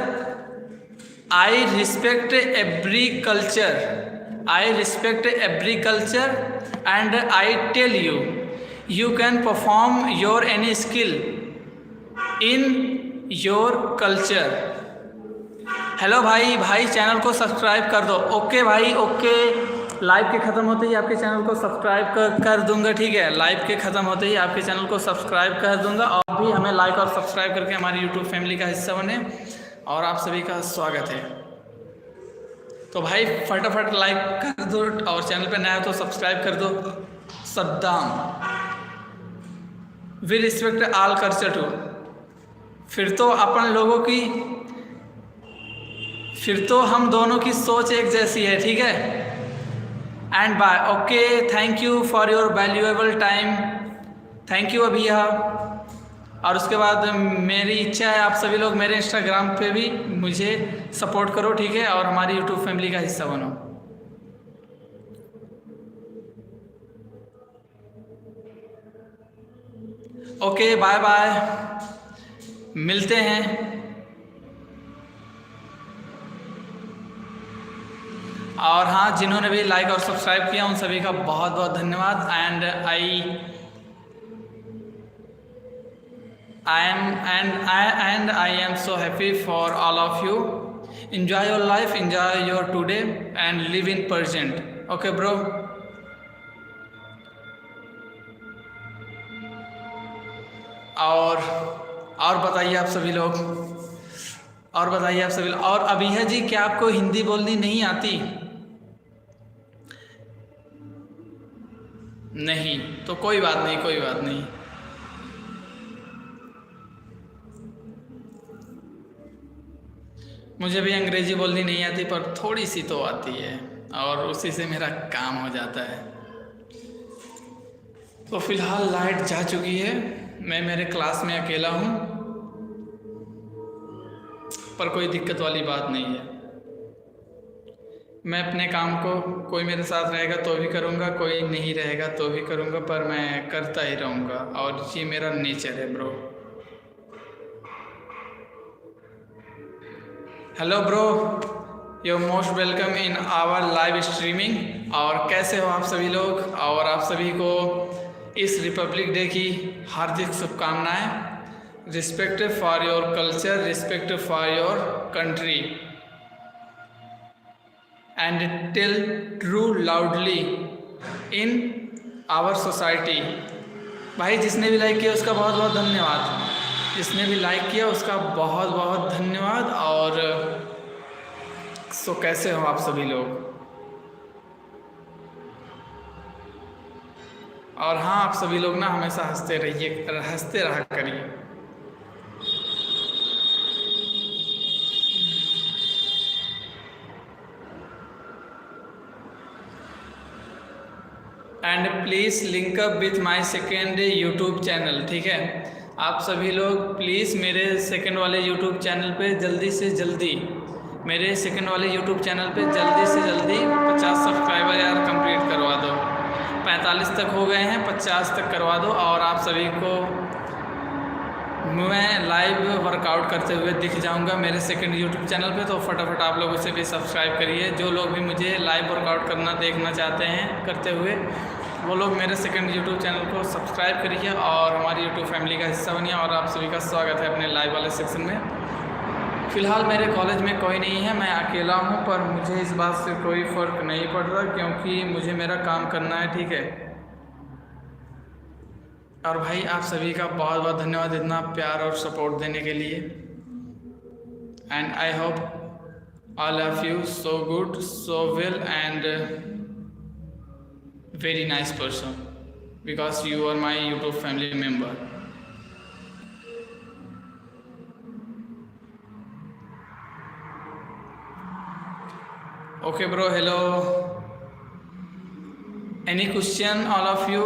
I respect every culture. And I tell you, you can perform your any skill in your culture. Hello भाई, भाई channel को subscribe कर दो। Okay भाई, okay. Live के ख़त्म होते ही आपके चैनल को सब्सक्राइब कर दूंगा, ठीक है। लाइव के ख़त्म होते ही आपके चैनल को सब्सक्राइब कर दूंगा, और भी हमें लाइक और सब्सक्राइब करके हमारी यूट्यूब फैमिली का हिस्सा बने, और आप सभी का स्वागत है। तो भाई फटाफट लाइक कर दो, और चैनल पे नया हो तो सब्सक्राइब कर दो। Saddam, we respect all culture too. फिर तो अपन लोगों की, फिर तो हम दोनों की सोच एक जैसी है, ठीक है। And bye, okay, thank you for your valuable time, thank you Abhiya. और उसके बाद मेरी इच्छा है आप सभी लोग मेरे इंस्टाग्राम पे भी मुझे सपोर्ट करो, ठीक है, और हमारी यूट्यूब फैमिली का हिस्सा बनो। ओके, बाय बाय, मिलते हैं। और हाँ, जिन्होंने भी लाइक और सब्सक्राइब किया उन सभी का बहुत बहुत धन्यवाद। And I am so happy for all of you. Enjoy your life, enjoy your today and live in present. Okay bro. और बताइए आप सभी लोग, और बताइए आप सभी लोग। और अभिया जी, क्या आपको हिंदी बोलनी नहीं आती? नहीं तो कोई बात नहीं, कोई बात नहीं। मुझे भी अंग्रेजी बोलनी नहीं आती, पर थोड़ी सी तो आती है, और उसी से मेरा काम हो जाता है। तो फिलहाल लाइट जा चुकी है, मैं मेरे क्लास में अकेला हूँ, पर कोई दिक्कत वाली बात नहीं है। मैं अपने काम को, कोई मेरे साथ रहेगा तो भी करूँगा, कोई नहीं रहेगा तो भी करूँगा, पर मैं करता ही रहूँगा, और ये मेरा नेचर है bro. Hello bro, you most welcome in our live streaming. और कैसे हो आप सभी लोग? और आप सभी को इस रिपब्लिक डे की हार्दिक शुभकामनाएं। Respect for your culture, respect for your country, and tell true loudly in our society. भाई जिसने भी लाइक किया उसका बहुत बहुत धन्यवाद, जिसने भी लाइक किया उसका बहुत बहुत धन्यवाद। और सो कैसे हो आप सभी लोग? और हाँ, आप सभी लोग ना हमेशा हंसते रहिए, हंसते रहा करिए। And please link up with my second YouTube channel, ठीक है। आप सभी लोग प्लीज़ मेरे सेकेंड वाले यूट्यूब चैनल पे जल्दी से जल्दी, मेरे सेकेंड वाले यूट्यूब चैनल पे जल्दी से जल्दी 50 सब्सक्राइबर यार कंप्लीट करवा दो। 45 तक हो गए हैं, 50 तक करवा दो। और आप सभी को मैं लाइव वर्कआउट करते हुए दिख जाऊंगा मेरे सेकंड यूट्यूब चैनल पे, तो फटाफट आप लोग उसे भी सब्सक्राइब करिए। जो लोग भी मुझे लाइव वर्कआउट करना देखना चाहते हैं करते हुए, वो लोग मेरे सेकंड यूट्यूब चैनल को सब्सक्राइब करिए और हमारी यूट्यूब फैमिली का हिस्सा बनिए। और आप सभी का स्वागत है अपने लाइव वाले सेक्शन में। फ़िलहाल मेरे कॉलेज में कोई नहीं है, मैं अकेला हूँ, पर मुझे इस बात से कोई फ़र्क नहीं पड़ रहा, क्योंकि मुझे मेरा काम करना है, ठीक है। और भाई आप सभी का बहुत बहुत धन्यवाद इतना प्यार और सपोर्ट देने के लिए। And I hope all of you so good, so well and very nice person, because you are my YouTube family member. Okay bro, hello. Any question all of you?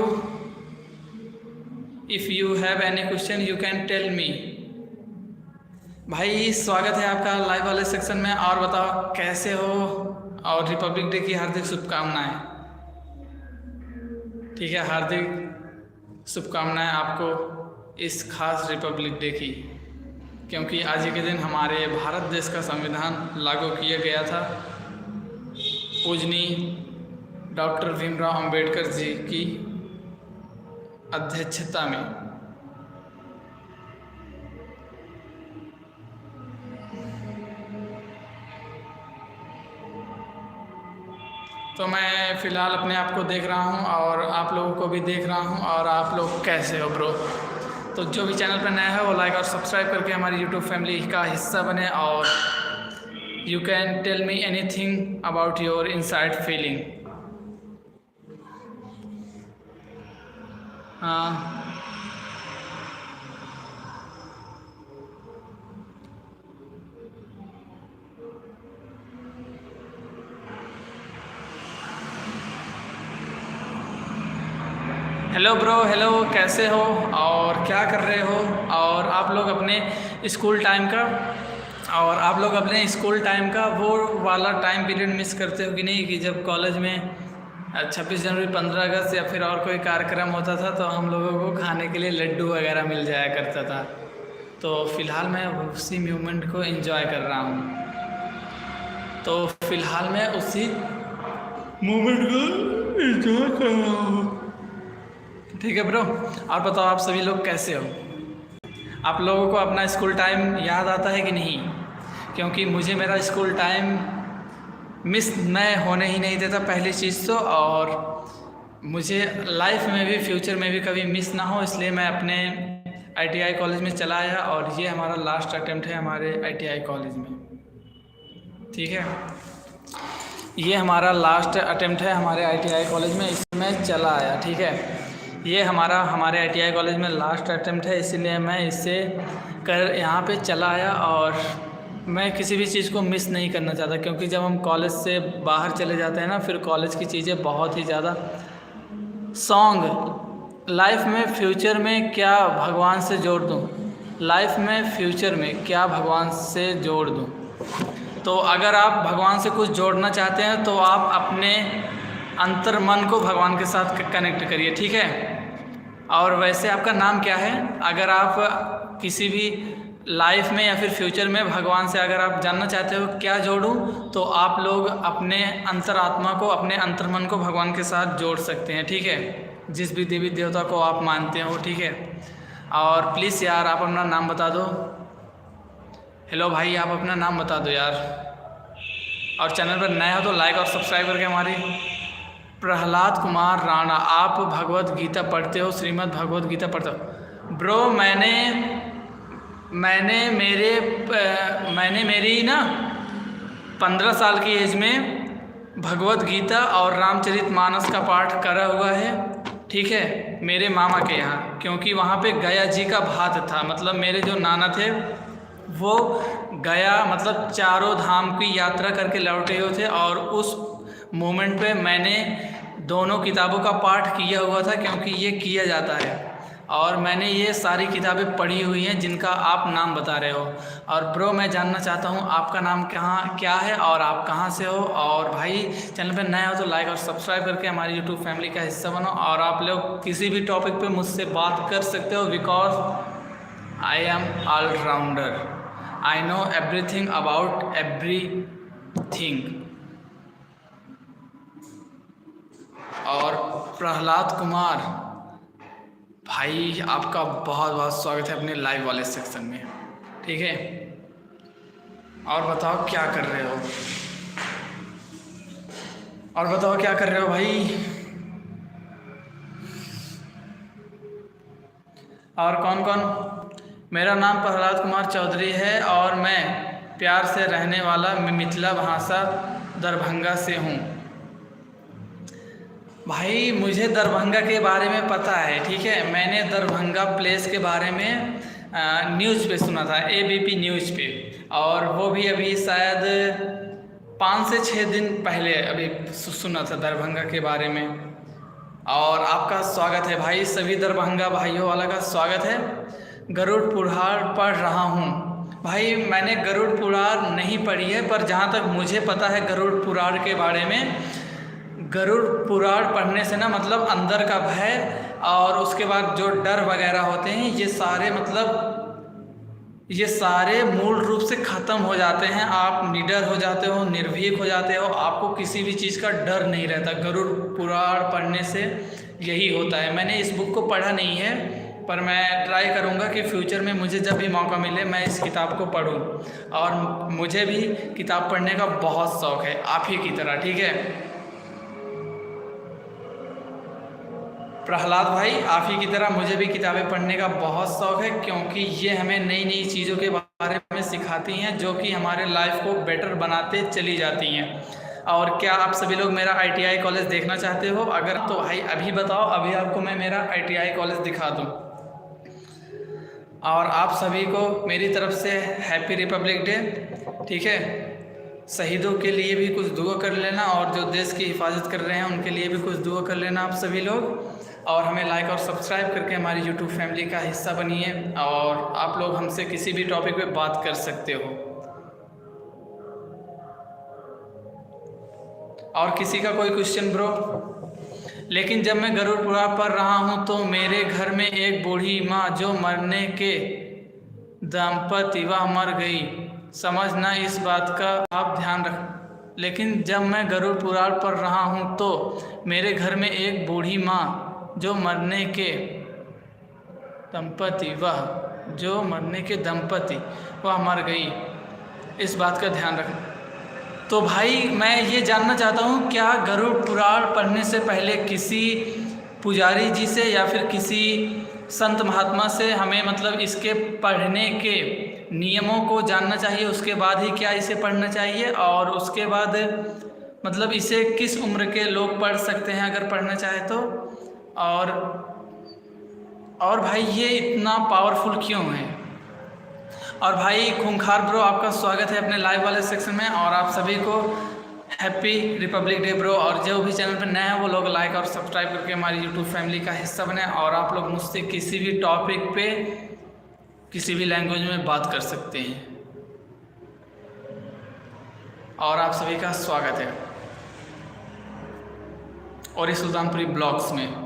If you have any question you can tell me. भाई स्वागत है आपका live वाले section में। और बताओ कैसे हो, और रिपब्लिक डे की हार्दिक शुभकामनाएं, ठीक है। हार्दिक शुभकामनाएं आपको इस खास रिपब्लिक डे की, क्योंकि आज के दिन हमारे भारत देश का संविधान लागू किया गया था पूजनीय डॉक्टर भीमराव अंबेडकर जी की अध्यक्षता में। तो मैं फ़िलहाल अपने आप को देख रहा हूँ और आप लोगों को भी देख रहा हूँ। और आप लोग कैसे हो ब्रो? तो जो भी चैनल पर नया है वो लाइक और सब्सक्राइब करके हमारी यूट्यूब फैमिली का हिस्सा बने। और you can tell me anything about your inside feeling. हाँ, हेलो ब्रो, हेलो, कैसे हो और क्या कर रहे हो? और आप लोग अपने स्कूल टाइम का वो वाला टाइम पीरियड मिस करते हो कि नहीं, कि जब कॉलेज में 26 जनवरी, 15 अगस्त या फिर और कोई कार्यक्रम होता था तो हम लोगों को खाने के लिए लड्डू वगैरह मिल जाया करता था। तो फ़िलहाल मैं उसी मोमेंट को एंजॉय कर रहा हूँ। तो फ़िलहाल मैं उसी मोमेंट को एंजॉय कर रहा हूँ। ठीक है ब्रो, और बताओ आप सभी लोग कैसे हो? आप लोगों को अपना स्कूल टाइम याद आता है कि नहीं? क्योंकि मुझे मेरा स्कूल टाइम मिस मैं होने ही नहीं देता पहली चीज़ तो, और मुझे लाइफ में भी फ्यूचर में भी कभी मिस ना हो, इसलिए मैं अपने ITI कॉलेज में चला आया। और ये हमारा लास्ट अटेम्प्ट है हमारे ITI कॉलेज में। ठीक है, ये हमारा लास्ट अटेम्प्ट है हमारे ITI कॉलेज में, इसमें चला आया। ठीक है, ये हमारे ITI कॉलेज में लास्ट अटेम्प्ट है, इसीलिए मैं इससे यहाँ पे चला आया। और मैं किसी भी चीज़ को मिस नहीं करना चाहता, क्योंकि जब हम कॉलेज से बाहर चले जाते हैं ना, फिर कॉलेज की चीज़ें बहुत ही ज़्यादा लाइफ में फ्यूचर में क्या भगवान से जोड़ दूँ, तो अगर आप भगवान से कुछ जोड़ना चाहते हैं तो आप अपने अंतर मन को भगवान के साथ कनेक्ट करिए। ठीक है, और वैसे आपका नाम क्या है? अगर आप किसी भी लाइफ में या फिर फ्यूचर में भगवान से अगर आप जानना चाहते हो क्या जोड़ूं, तो आप लोग अपने अंतरात्मा को, अपने अंतर्मन को भगवान के साथ जोड़ सकते हैं। ठीक है, जिस भी देवी देवता को आप मानते हो। ठीक है, और प्लीज़ यार आप अपना नाम बता दो। हेलो भाई, आप अपना नाम बता दो यार। और चैनल पर नया हो तो लाइक और सब्सक्राइब करके हमारी। प्रहलाद कुमार राणा, आप भगवत गीता पढ़ते हो? श्रीमद् भगवत गीता पढ़ते हो? ब्रो, मैंने मेरी ना 15 साल की एज में भगवत गीता और रामचरितमानस का पाठ करा हुआ है। ठीक है, मेरे मामा के यहाँ, क्योंकि वहाँ पे गया जी का भात था। मतलब मेरे जो नाना थे वो गया, मतलब चारों धाम की यात्रा करके लौटे हुए थे, और उस मोमेंट पे मैंने दोनों किताबों का पाठ किया हुआ था, क्योंकि ये किया जाता है। और मैंने ये सारी किताबें पढ़ी हुई हैं जिनका आप नाम बता रहे हो। और ब्रो, मैं जानना चाहता हूँ आपका नाम क्या है और आप कहाँ से हो? और भाई, चैनल पे नया हो तो लाइक और सब्सक्राइब करके हमारी यूट्यूब फैमिली का हिस्सा बनो। और आप लोग किसी भी टॉपिक पे मुझसे बात कर सकते हो, because I am allrounder, I know everything about everything. और प्रहलाद कुमार भाई, आपका बहुत बहुत स्वागत है अपने लाइव वाले सेक्शन में। ठीक है, और बताओ क्या कर रहे हो? भाई? और कौन कौन? मेरा नाम प्रहलाद कुमार चौधरी है और मैं प्यार से रहने वाला मिथिला भाषा दरभंगा से हूँ। भाई, मुझे दरभंगा के बारे में पता है। ठीक है, मैंने दरभंगा प्लेस के बारे में न्यूज़ पे सुना था, ABP न्यूज़ पे, और वो भी अभी शायद 5 से 6 दिन पहले अभी सुना था दरभंगा के बारे में। और आपका स्वागत है भाई, सभी दरभंगा भाइयों वाला का स्वागत है। गरुड़ पुराण पढ़ रहा हूँ। भाई, मैंने गरुड़ पुराण नहीं पढ़ी है, पर जहाँ तक मुझे पता है गरुड़ पुराण के बारे में, गरुड़ पुराण पढ़ने से ना मतलब अंदर का भय और उसके बाद जो डर वगैरह होते हैं, ये सारे मूल रूप से ख़त्म हो जाते हैं। आप निडर हो जाते हो, निर्भीक हो जाते हो, आपको किसी भी चीज़ का डर नहीं रहता। गरुड़ पुराण पढ़ने से यही होता है। मैंने इस बुक को पढ़ा नहीं है, पर मैं ट्राई करूँगा कि फ्यूचर में मुझे जब भी मौका मिले मैं इस किताब को पढूं। और मुझे भी किताब पढ़ने का बहुत शौक़ है, आप ही की तरह। ठीक है, प्रहलाद भाई, आप ही की तरह मुझे भी किताबें पढ़ने का बहुत शौक़ है, क्योंकि ये हमें नई नई चीज़ों के बारे में सिखाती हैं जो कि हमारे लाइफ को बेटर बनाते चली जाती हैं। और क्या आप सभी लोग मेरा ITI कॉलेज देखना चाहते हो? अगर तो भाई अभी बताओ, अभी आपको मैं मेरा ITI कॉलेज दिखा दूँ। और आप सभी को मेरी तरफ से हैप्पी रिपब्लिक डे। ठीक है, शहीदों के लिए भी कुछ दुआ कर लेना, और जो देश की हिफाजत कर रहे हैं उनके लिए भी कुछ दुआ कर लेना आप सभी लोग। और हमें लाइक और सब्सक्राइब करके हमारी YouTube फैमिली का हिस्सा बनिए, और आप लोग हमसे किसी भी टॉपिक पे बात कर सकते हो। और किसी का कोई क्वेश्चन ब्रो? लेकिन जब मैं गरुड़ पुराण पढ़ रहा हूँ तो मेरे घर में एक बूढ़ी माँ जो मरने के दंपति वह मर गई, समझना इस बात का आप ध्यान रख। लेकिन जब मैं गरुड़ पुराण पढ़ रहा हूँ तो मेरे घर में एक बूढ़ी माँ जो मरने के दंपति वह मर गई, इस बात का ध्यान रख। तो भाई मैं ये जानना चाहता हूँ, क्या गरुड़ पुराण पढ़ने से पहले किसी पुजारी जी से या फिर किसी संत महात्मा से हमें मतलब इसके पढ़ने के नियमों को जानना चाहिए, उसके बाद ही क्या इसे पढ़ना चाहिए? और उसके बाद मतलब इसे किस उम्र के लोग पढ़ सकते हैं अगर पढ़ना चाहे तो? और भाई ये इतना पावरफुल क्यों है? और भाई खूंखार ब्रो, आपका स्वागत है अपने लाइव वाले सेक्शन में, और आप सभी को हैप्पी रिपब्लिक डे ब्रो। और जो भी चैनल पर नए हैं वो लोग लाइक और सब्सक्राइब करके हमारी YouTube फैमिली का हिस्सा बने, और आप लोग मुझसे किसी भी टॉपिक पे किसी भी लैंग्वेज में बात कर सकते हैं। और आप सभी का स्वागत है और इस सुल्तानपुरी ब्लॉग्स में।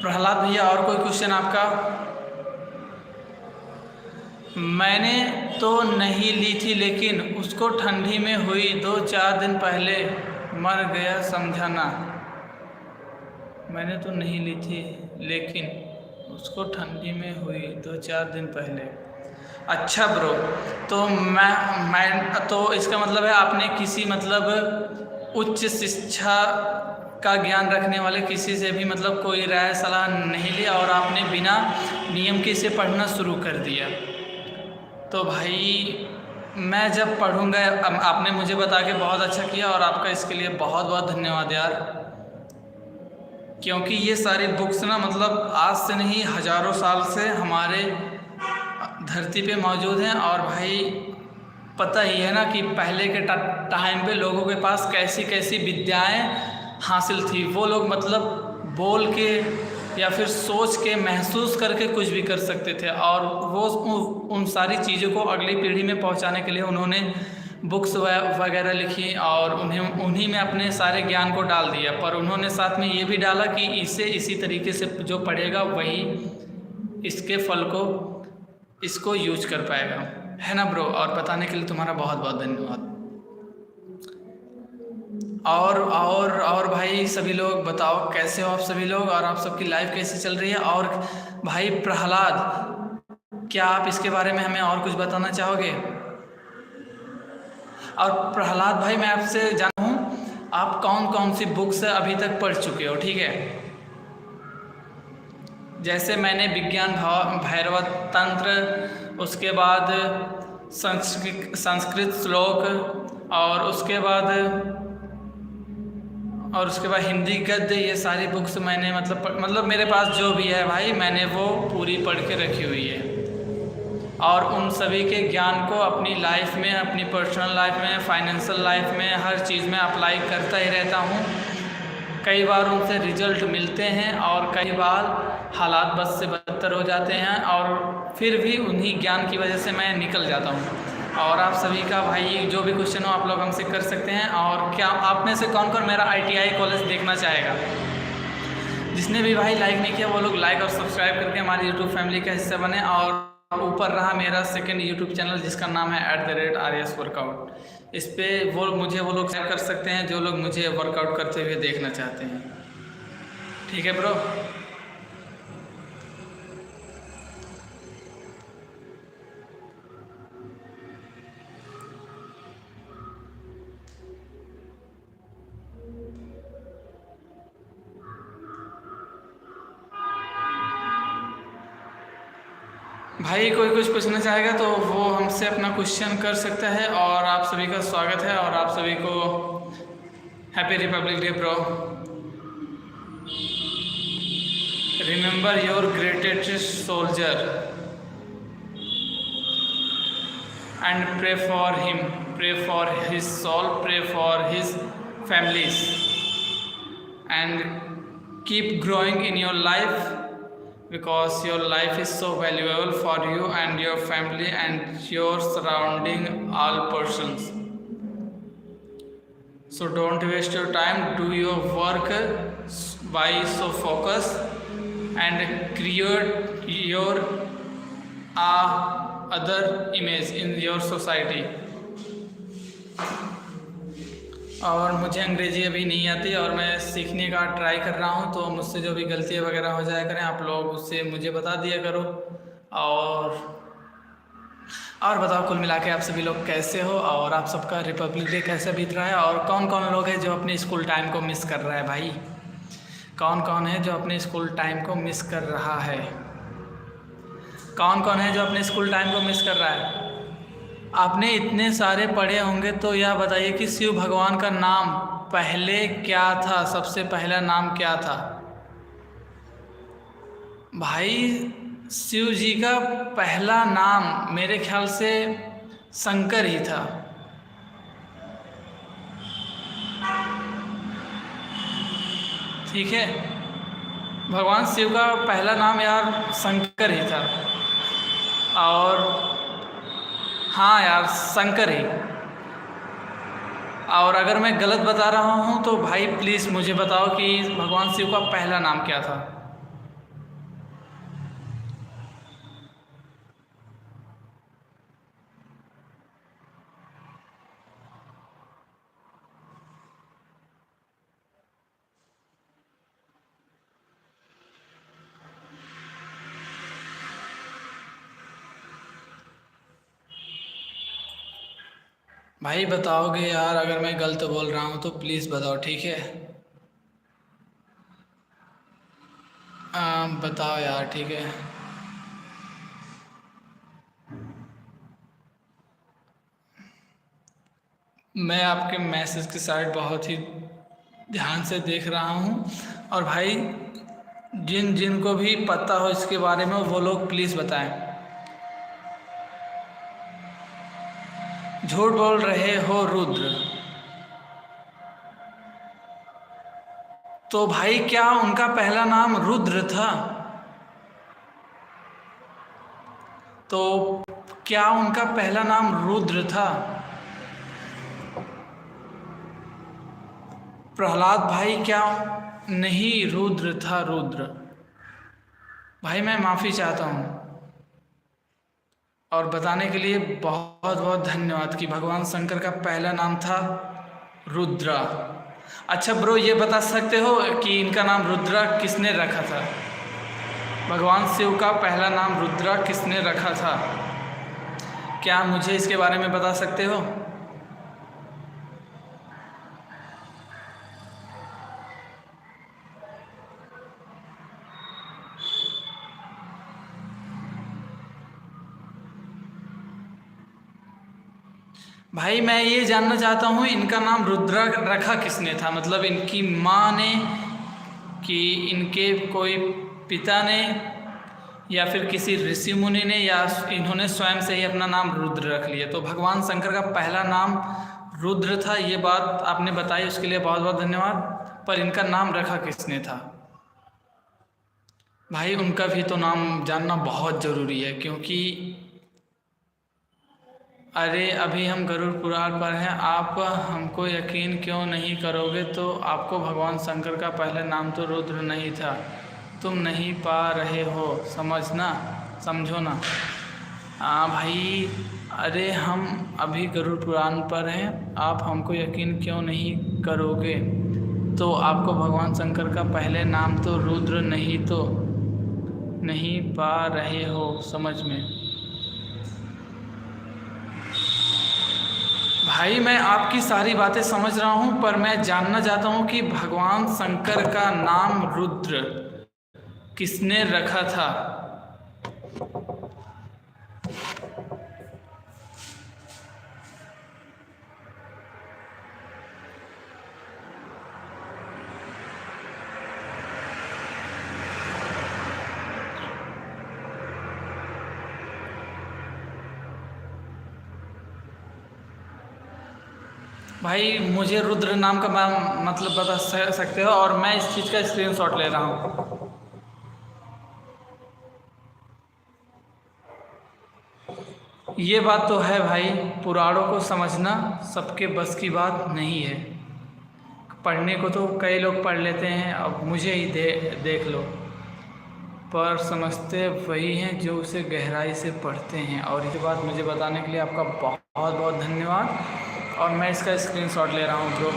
प्रहलाद भैया, और कोई क्वेश्चन आपका? मैंने तो नहीं ली थी, लेकिन उसको ठंडी में हुई 2-4 दिन पहले मर गया, समझा ना। मैंने तो नहीं ली थी, लेकिन उसको ठंडी में हुई 2-4 दिन पहले। अच्छा ब्रो, तो मैं तो इसका मतलब है आपने किसी मतलब उच्च शिक्षा का ज्ञान रखने वाले किसी से भी मतलब कोई राय सलाह नहीं लिया और आपने बिना नियम के इसे पढ़ना शुरू कर दिया। तो भाई मैं जब पढ़ूँगा, आपने मुझे बता के बहुत अच्छा किया, और आपका इसके लिए बहुत बहुत धन्यवाद यार। क्योंकि ये सारी बुक्स ना मतलब आज से नहीं हज़ारों साल से हमारे धरती पे मौजूद हैं। और भाई पता ही है ना कि पहले के टाइम पे लोगों के पास कैसी कैसी विद्याएं हासिल थी। वो लोग मतलब बोल के या फिर सोच के महसूस करके कुछ भी कर सकते थे, और वो उन सारी चीज़ों को अगली पीढ़ी में पहुंचाने के लिए उन्होंने बुक्स वगैरह लिखी, और उन्हीं में अपने सारे ज्ञान को डाल दिया। पर उन्होंने साथ में ये भी डाला कि इसे इसी तरीके से जो पढ़ेगा वही इसके फल को इसको यूज कर पाएगा, है ना ब्रो? और बताने के लिए तुम्हारा बहुत बहुत धन्यवाद। और भाई सभी लोग बताओ कैसे हो आप सभी लोग, और आप सबकी लाइफ कैसी चल रही है? और भाई प्रहलाद, क्या आप इसके बारे में हमें और कुछ बताना चाहोगे? और प्रहलाद भाई, मैं आपसे जानूँ आप कौन कौन सी बुक्स अभी तक पढ़ चुके हो? ठीक है, जैसे मैंने विज्ञान भैरव तंत्र, उसके बाद संस्कृत श्लोक, और उसके बाद हिंदी गद्य, ये सारी बुक्स मैंने मतलब मेरे पास जो भी है भाई मैंने वो पूरी पढ़ के रखी हुई है। और उन सभी के ज्ञान को अपनी लाइफ में, अपनी पर्सनल लाइफ में, फाइनेंशियल लाइफ में, हर चीज़ में अप्लाई करता ही रहता हूँ। कई बार उनसे रिजल्ट मिलते हैं और कई बार हालात बद से बदतर हो जाते हैं, और फिर भी उन्हीं ज्ञान की वजह से मैं निकल जाता हूँ। और आप सभी का भाई जो भी क्वेश्चन हो आप लोग हमसे कर सकते हैं। और क्या आप में से कौन कौन मेरा ITI कॉलेज देखना चाहेगा? जिसने भी भाई लाइक नहीं किया वो लोग लाइक और सब्सक्राइब करके हमारी YouTube फैमिली का हिस्सा बने। और ऊपर रहा मेरा सेकंड YouTube चैनल जिसका नाम है @RS वर्कआउट, इस पर वो लोग शेयर कर सकते हैं जो लोग मुझे वर्कआउट करते हुए देखना चाहते हैं। ठीक है ब्रो? भाई कोई कुछ पूछना चाहेगा तो वो हमसे अपना क्वेश्चन कर सकता है। और आप सभी का स्वागत है और आप सभी को happy Republic day bro. Remember your greatest soldier and pray for him, pray for his soul, pray for his families, and keep growing in your life because your life is so valuable for you and your family and your surrounding all persons. So don't waste your time, do your work by so focus and create your other image in your society. और मुझे अंग्रेजी अभी नहीं आती और मैं सीखने का ट्राई कर रहा हूँ, तो मुझसे जो भी गलतियाँ वगैरह हो जाया करें आप लोग उससे मुझे बता दिया करो। और बताओ कुल मिला के आप सभी लोग कैसे हो और आप सबका रिपब्लिक डे कैसे बीत रहा है और कौन कौन लोग हैं जो अपने स्कूल टाइम को मिस कर रहा है। भाई कौन कौन है जो अपने स्कूल टाइम को मिस कर रहा है? कौन कौन है जो अपने स्कूल टाइम को मिस कर रहा है? आपने इतने सारे पढ़े होंगे तो यह बताइए कि शिव भगवान का नाम पहले क्या था? सबसे पहला नाम क्या था? भाई शिव जी का पहला नाम मेरे ख्याल से शंकर ही था। ठीक है, भगवान शिव का पहला नाम यार शंकर ही था। और हाँ यार शंकर ही। और अगर मैं गलत बता रहा हूँ तो भाई प्लीज़ मुझे बताओ कि भगवान शिव का पहला नाम क्या था। भाई बताओगे यार, अगर मैं गलत बोल रहा हूँ तो प्लीज़ बताओ, ठीक है? बताओ यार, ठीक है। मैं आपके मैसेज की साइड बहुत ही ध्यान से देख रहा हूँ। और भाई जिन जिन को भी पता हो इसके बारे में वो लोग प्लीज़ बताएं। झूठ बोल रहे हो रुद्र। तो भाई क्या उनका पहला नाम रुद्र था? तो क्या उनका पहला नाम रुद्र था? प्रहलाद भाई क्या नहीं, रुद्र था, रुद्र। भाई मैं माफ़ी चाहता हूँ और बताने के लिए बहुत बहुत धन्यवाद कि भगवान शंकर का पहला नाम था रुद्रा। अच्छा ब्रो, ये बता सकते हो कि इनका नाम रुद्रा किसने रखा था? भगवान शिव का पहला नाम रुद्रा किसने रखा था? क्या मुझे इसके बारे में बता सकते हो? भाई मैं ये जानना चाहता हूँ इनका नाम रुद्रा रखा किसने था? मतलब इनकी माँ ने, कि इनके कोई पिता ने, या फिर किसी ऋषि मुनि ने, या इन्होंने स्वयं से ही अपना नाम रुद्र रख लिया? तो भगवान शंकर का पहला नाम रुद्र था, ये बात आपने बताई, उसके लिए बहुत बहुत धन्यवाद। पर इनका नाम रखा किसने था? भाई उनका भी तो नाम जानना बहुत ज़रूरी है, क्योंकि अरे अभी हम गरुड़ पुराण पर हैं, आप हमको यकीन क्यों नहीं करोगे? तो आपको भगवान शंकर का पहला नाम तो रुद्र नहीं था, तुम नहीं पा रहे हो समझना, समझो ना। भाई अरे हम अभी गरुड़ पुराण पर हैं, आप हमको यकीन क्यों नहीं करोगे? तो आपको भगवान शंकर का पहले नाम तो रुद्र नहीं, तो नहीं पा रहे हो समझ में। भाई मैं आपकी सारी बातें समझ रहा हूँ, पर मैं जानना चाहता हूँ कि भगवान शंकर का नाम रुद्र किसने रखा था? भाई मुझे रुद्र नाम का मतलब बता सकते हो, और मैं इस चीज़ का स्क्रीनशॉट ले रहा हूँ। ये बात तो है भाई, पुराणों को समझना सबके बस की बात नहीं है। पढ़ने को तो कई लोग पढ़ लेते हैं, अब मुझे ही देख लो, पर समझते वही हैं जो उसे गहराई से पढ़ते हैं। और ये बात मुझे बताने के लिए आपका बहुत बहुत धन्यवाद, और मैं इसका स्क्रीनशॉट ले रहा हूँ ब्रो।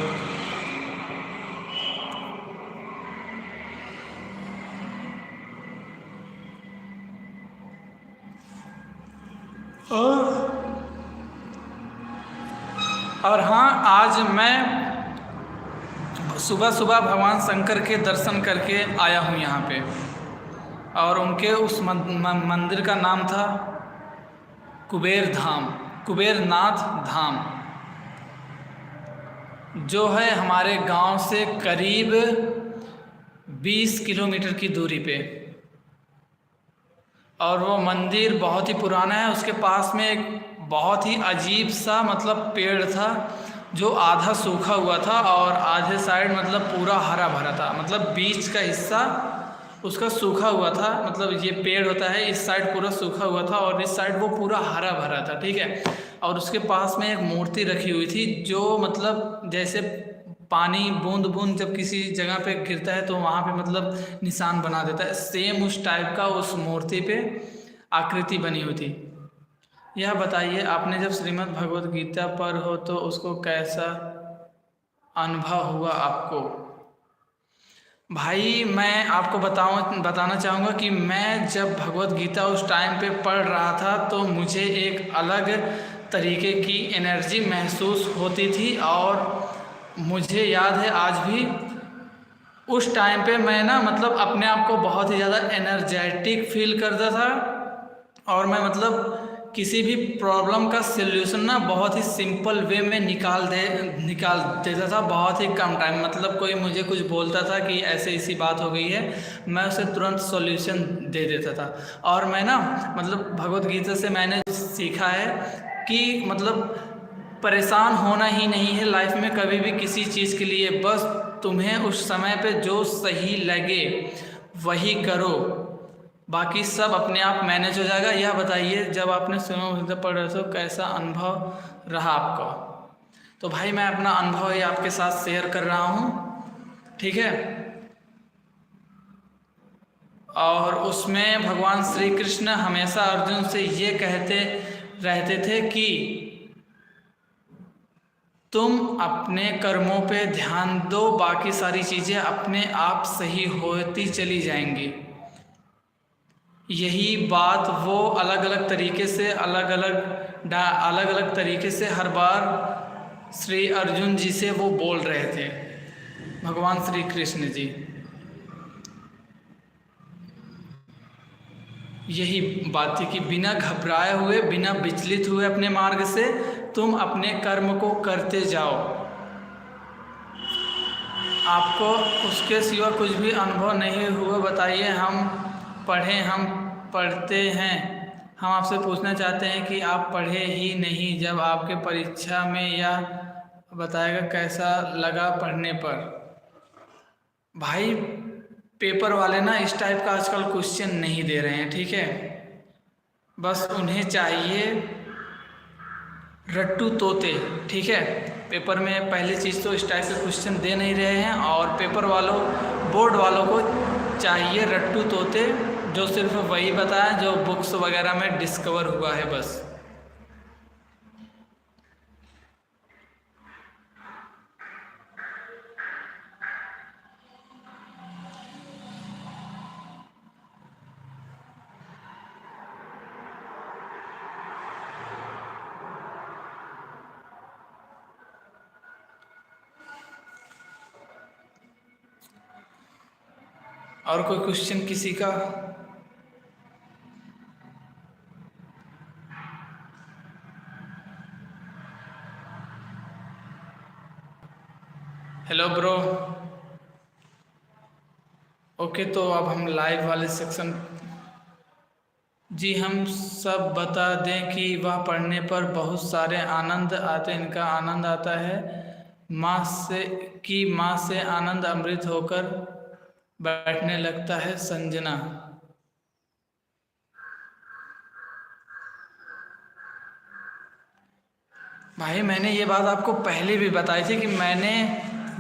और हाँ, आज मैं सुबह सुबह भगवान शंकर के दर्शन करके आया हूँ यहाँ पे, और उनके उस मंदिर का नाम था कुबेर धाम, कुबेरनाथ धाम, जो है हमारे गांव से करीब 20 किलोमीटर की दूरी पे। और वो मंदिर बहुत ही पुराना है। उसके पास में एक बहुत ही अजीब सा मतलब पेड़ था, जो आधा सूखा हुआ था और आधे साइड मतलब पूरा हरा भरा था। मतलब बीच का हिस्सा उसका सूखा हुआ था, मतलब ये पेड़ होता है, इस साइड पूरा सूखा हुआ था और इस साइड वो पूरा हरा भरा था, ठीक है। और उसके पास में एक मूर्ति रखी हुई थी, जो मतलब जैसे पानी बूंद बूंद जब किसी जगह पे गिरता है तो वहाँ पे मतलब निशान बना देता है, सेम उस टाइप का उस मूर्ति पे आकृति बनी हुई थी। यह बताइए, आपने जब श्रीमद् भगवत गीता पर हो तो उसको कैसा अनुभव हुआ आपको? भाई मैं आपको बताना चाहूँगा कि मैं जब भगवत गीता उस टाइम पे पढ़ रहा था तो मुझे एक अलग तरीके की एनर्जी महसूस होती थी। और मुझे याद है आज भी, उस टाइम पे मैं ना मतलब अपने आप को बहुत ही ज़्यादा एनर्जेटिक फील करता था, और मैं मतलब किसी भी प्रॉब्लम का सल्यूशन ना बहुत ही सिंपल वे में निकाल देता था, बहुत ही कम टाइम। मतलब कोई मुझे कुछ बोलता था कि ऐसे ऐसी बात हो गई है, मैं उसे तुरंत सॉल्यूशन दे देता था। और मैं ना मतलब भगवत गीता से मैंने सीखा है कि मतलब परेशान होना ही नहीं है लाइफ में कभी भी किसी चीज़ के लिए, बस तुम्हें उस समय पे जो सही लगे वही करो, बाकी सब अपने आप मैनेज हो जाएगा। यह बताइए, जब आपने श्रीमद् भगवत गीता पढ़ रहे थे कैसा अनुभव रहा आपका? तो भाई मैं अपना अनुभव ही आपके साथ शेयर कर रहा हूँ, ठीक है। और उसमें भगवान श्री कृष्ण हमेशा अर्जुन से ये कहते रहते थे कि तुम अपने कर्मों पे ध्यान दो, बाकी सारी चीज़ें अपने आप सही होती चली जाएंगी। यही बात वो अलग अलग तरीके से हर बार श्री अर्जुन जी से वो बोल रहे थे, भगवान श्री कृष्ण जी। यही बात थी कि बिना घबराए हुए, बिना विचलित हुए अपने मार्ग से तुम अपने कर्म को करते जाओ, आपको उसके सिवा कुछ भी अनुभव नहीं हुआ। बताइए, हम पढ़ते हैं, हम आपसे पूछना चाहते हैं कि आप पढ़े ही नहीं जब आपके परीक्षा में, यह बताएगा कैसा लगा पढ़ने पर? भाई पेपर वाले ना इस टाइप का आजकल क्वेश्चन नहीं दे रहे हैं, ठीक है। बस उन्हें चाहिए रट्टू तोते, ठीक है। पेपर में पहली चीज़ तो इस टाइप के क्वेश्चन दे नहीं रहे हैं, और बोर्ड वालों को चाहिए रट्टू तोते, जो सिर्फ वही बताएं जो बुक्स वगैरह में डिस्कवर हुआ है बस। और कोई क्वेश्चन किसी का? Hello bro. ओके, तो अब हम लाइव वाले सेक्शन। जी, हम सब बता दें कि वह पढ़ने पर बहुत सारे आनंद आते, इनका आनंद आता है माँ से आनंद अमृत होकर बैठने लगता है संजना। भाई मैंने ये बात आपको पहले भी बताई थी कि मैंने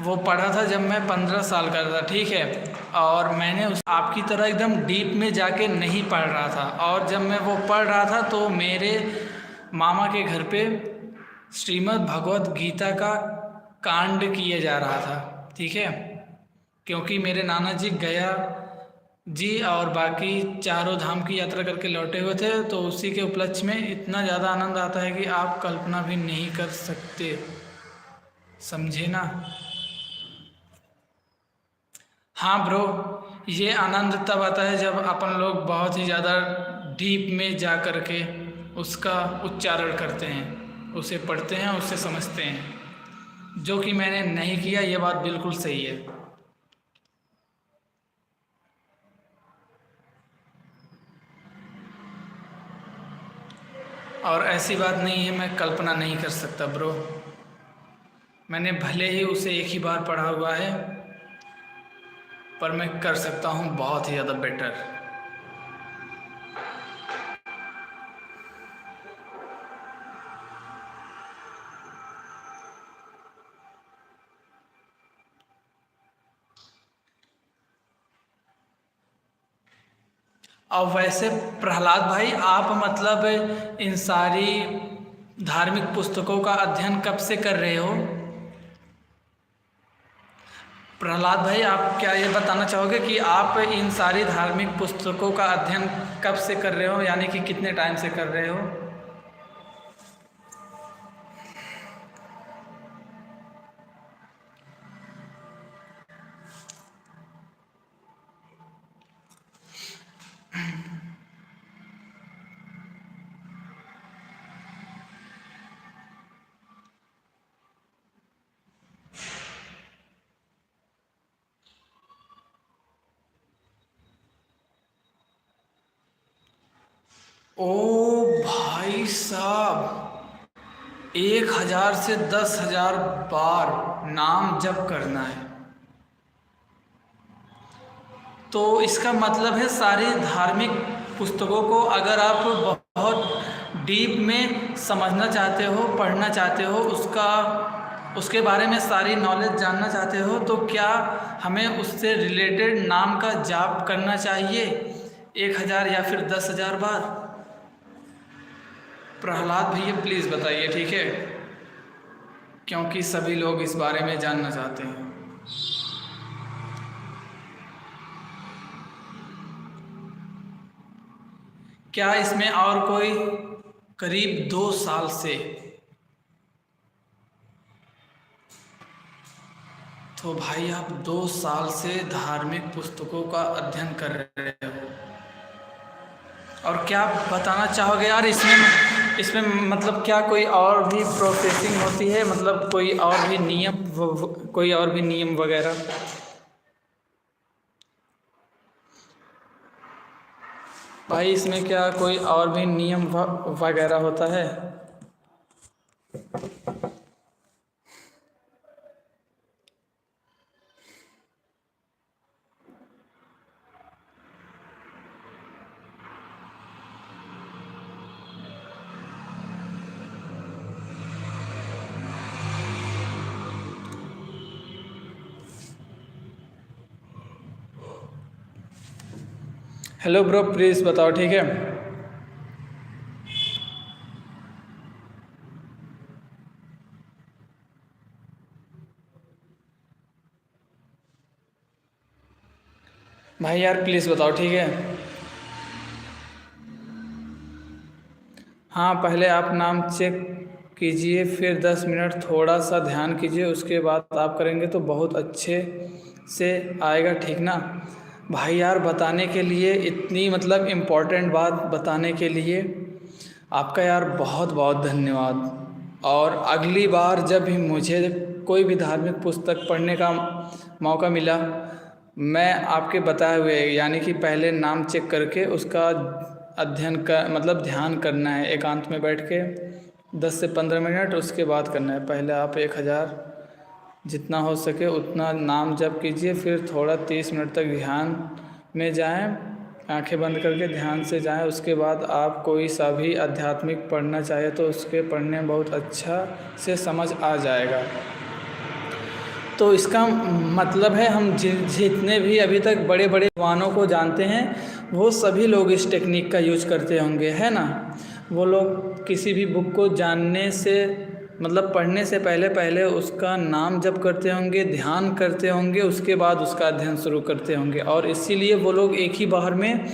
वो पढ़ा था जब मैं 15 साल का था, ठीक है। और मैंने उस आपकी तरह एकदम डीप में जाके नहीं पढ़ रहा था। और जब मैं वो पढ़ रहा था तो मेरे मामा के घर पे श्रीमद् भगवत गीता का कांड किया जा रहा था, ठीक है। क्योंकि मेरे नाना जी गया जी और बाकी चारों धाम की यात्रा करके लौटे हुए थे, तो उसी के उपलक्ष्य में इतना ज़्यादा आनंद आता है कि आप कल्पना भी नहीं कर सकते, समझे ना। हाँ ब्रो, ये आनंद तब आता है जब अपन लोग बहुत ही ज़्यादा डीप में जा कर के उसका उच्चारण करते हैं, उसे पढ़ते हैं, उसे समझते हैं, जो कि मैंने नहीं किया। ये बात बिल्कुल सही है। और ऐसी बात नहीं है मैं कल्पना नहीं कर सकता ब्रो, मैंने भले ही उसे एक ही बार पढ़ा हुआ है, पर मैं कर सकता हूँ बहुत ही ज़्यादा बेटर। और वैसे प्रहलाद भाई, आप मतलब इन सारी धार्मिक पुस्तकों का अध्ययन कब से कर रहे हो? प्रहलाद भाई, आप क्या ये बताना चाहोगे कि आप इन सारी धार्मिक पुस्तकों का अध्ययन कब से कर रहे हो, यानी कि कितने टाइम से कर रहे हो? ओ भाई साहब, 1000 से 10,000 बार नाम जप करना है, तो इसका मतलब है सारी धार्मिक पुस्तकों को अगर आप बहुत डीप में समझना चाहते हो, पढ़ना चाहते हो, उसके बारे में सारी नॉलेज जानना चाहते हो, तो क्या हमें उससे रिलेटेड नाम का जाप करना चाहिए 1000 या फिर 10,000 बार? प्रहलाद भैया प्लीज़ बताइए, ठीक है, क्योंकि सभी लोग इस बारे में जानना चाहते हैं। क्या इसमें और कोई करीब 2 साल से, तो भाई आप 2 साल से धार्मिक पुस्तकों का अध्ययन कर रहे हो, और क्या बताना चाहोगे यार इसमें मतलब क्या कोई और भी प्रोसेसिंग होती है, मतलब कोई और भी नियम वगैरह? भाई इसमें क्या कोई और भी नियम वगैरह होता है? हेलो ब्रो, प्लीज़ बताओ, ठीक है। भाई यार प्लीज़ बताओ, ठीक है। हाँ, पहले आप नाम चेक कीजिए, फिर 10 मिनट थोड़ा सा ध्यान कीजिए, उसके बाद आप करेंगे तो बहुत अच्छे से आएगा, ठीक ना। भाई यार बताने के लिए, इतनी मतलब इम्पोर्टेंट बात बताने के लिए आपका यार बहुत बहुत धन्यवाद। और अगली बार जब भी मुझे कोई भी धार्मिक पुस्तक पढ़ने का मौका मिला, मैं आपके बताए हुए यानी कि पहले नाम चेक करके उसका अध्ययन का मतलब ध्यान करना है, एकांत में बैठ के 10 से 15 मिनट, उसके बाद करना है। पहले आप 1000 जितना हो सके उतना नाम जप कीजिए, फिर थोड़ा 30 मिनट तक ध्यान में जाएं, आंखें बंद करके ध्यान से जाएं। उसके बाद आप कोई सा भी आध्यात्मिक पढ़ना चाहे तो उसके पढ़ने में बहुत अच्छा से समझ आ जाएगा। तो इसका मतलब है हम जितने भी अभी तक बड़े बड़े विद्वानों को जानते हैं वो सभी लोग इस टेक्निक का यूज करते होंगे, है ना। वो लोग किसी भी बुक को जानने से मतलब पढ़ने से पहले पहले उसका नाम जप करते होंगे, ध्यान करते होंगे, उसके बाद उसका अध्ययन शुरू करते होंगे, और इसीलिए वो लोग एक ही बार में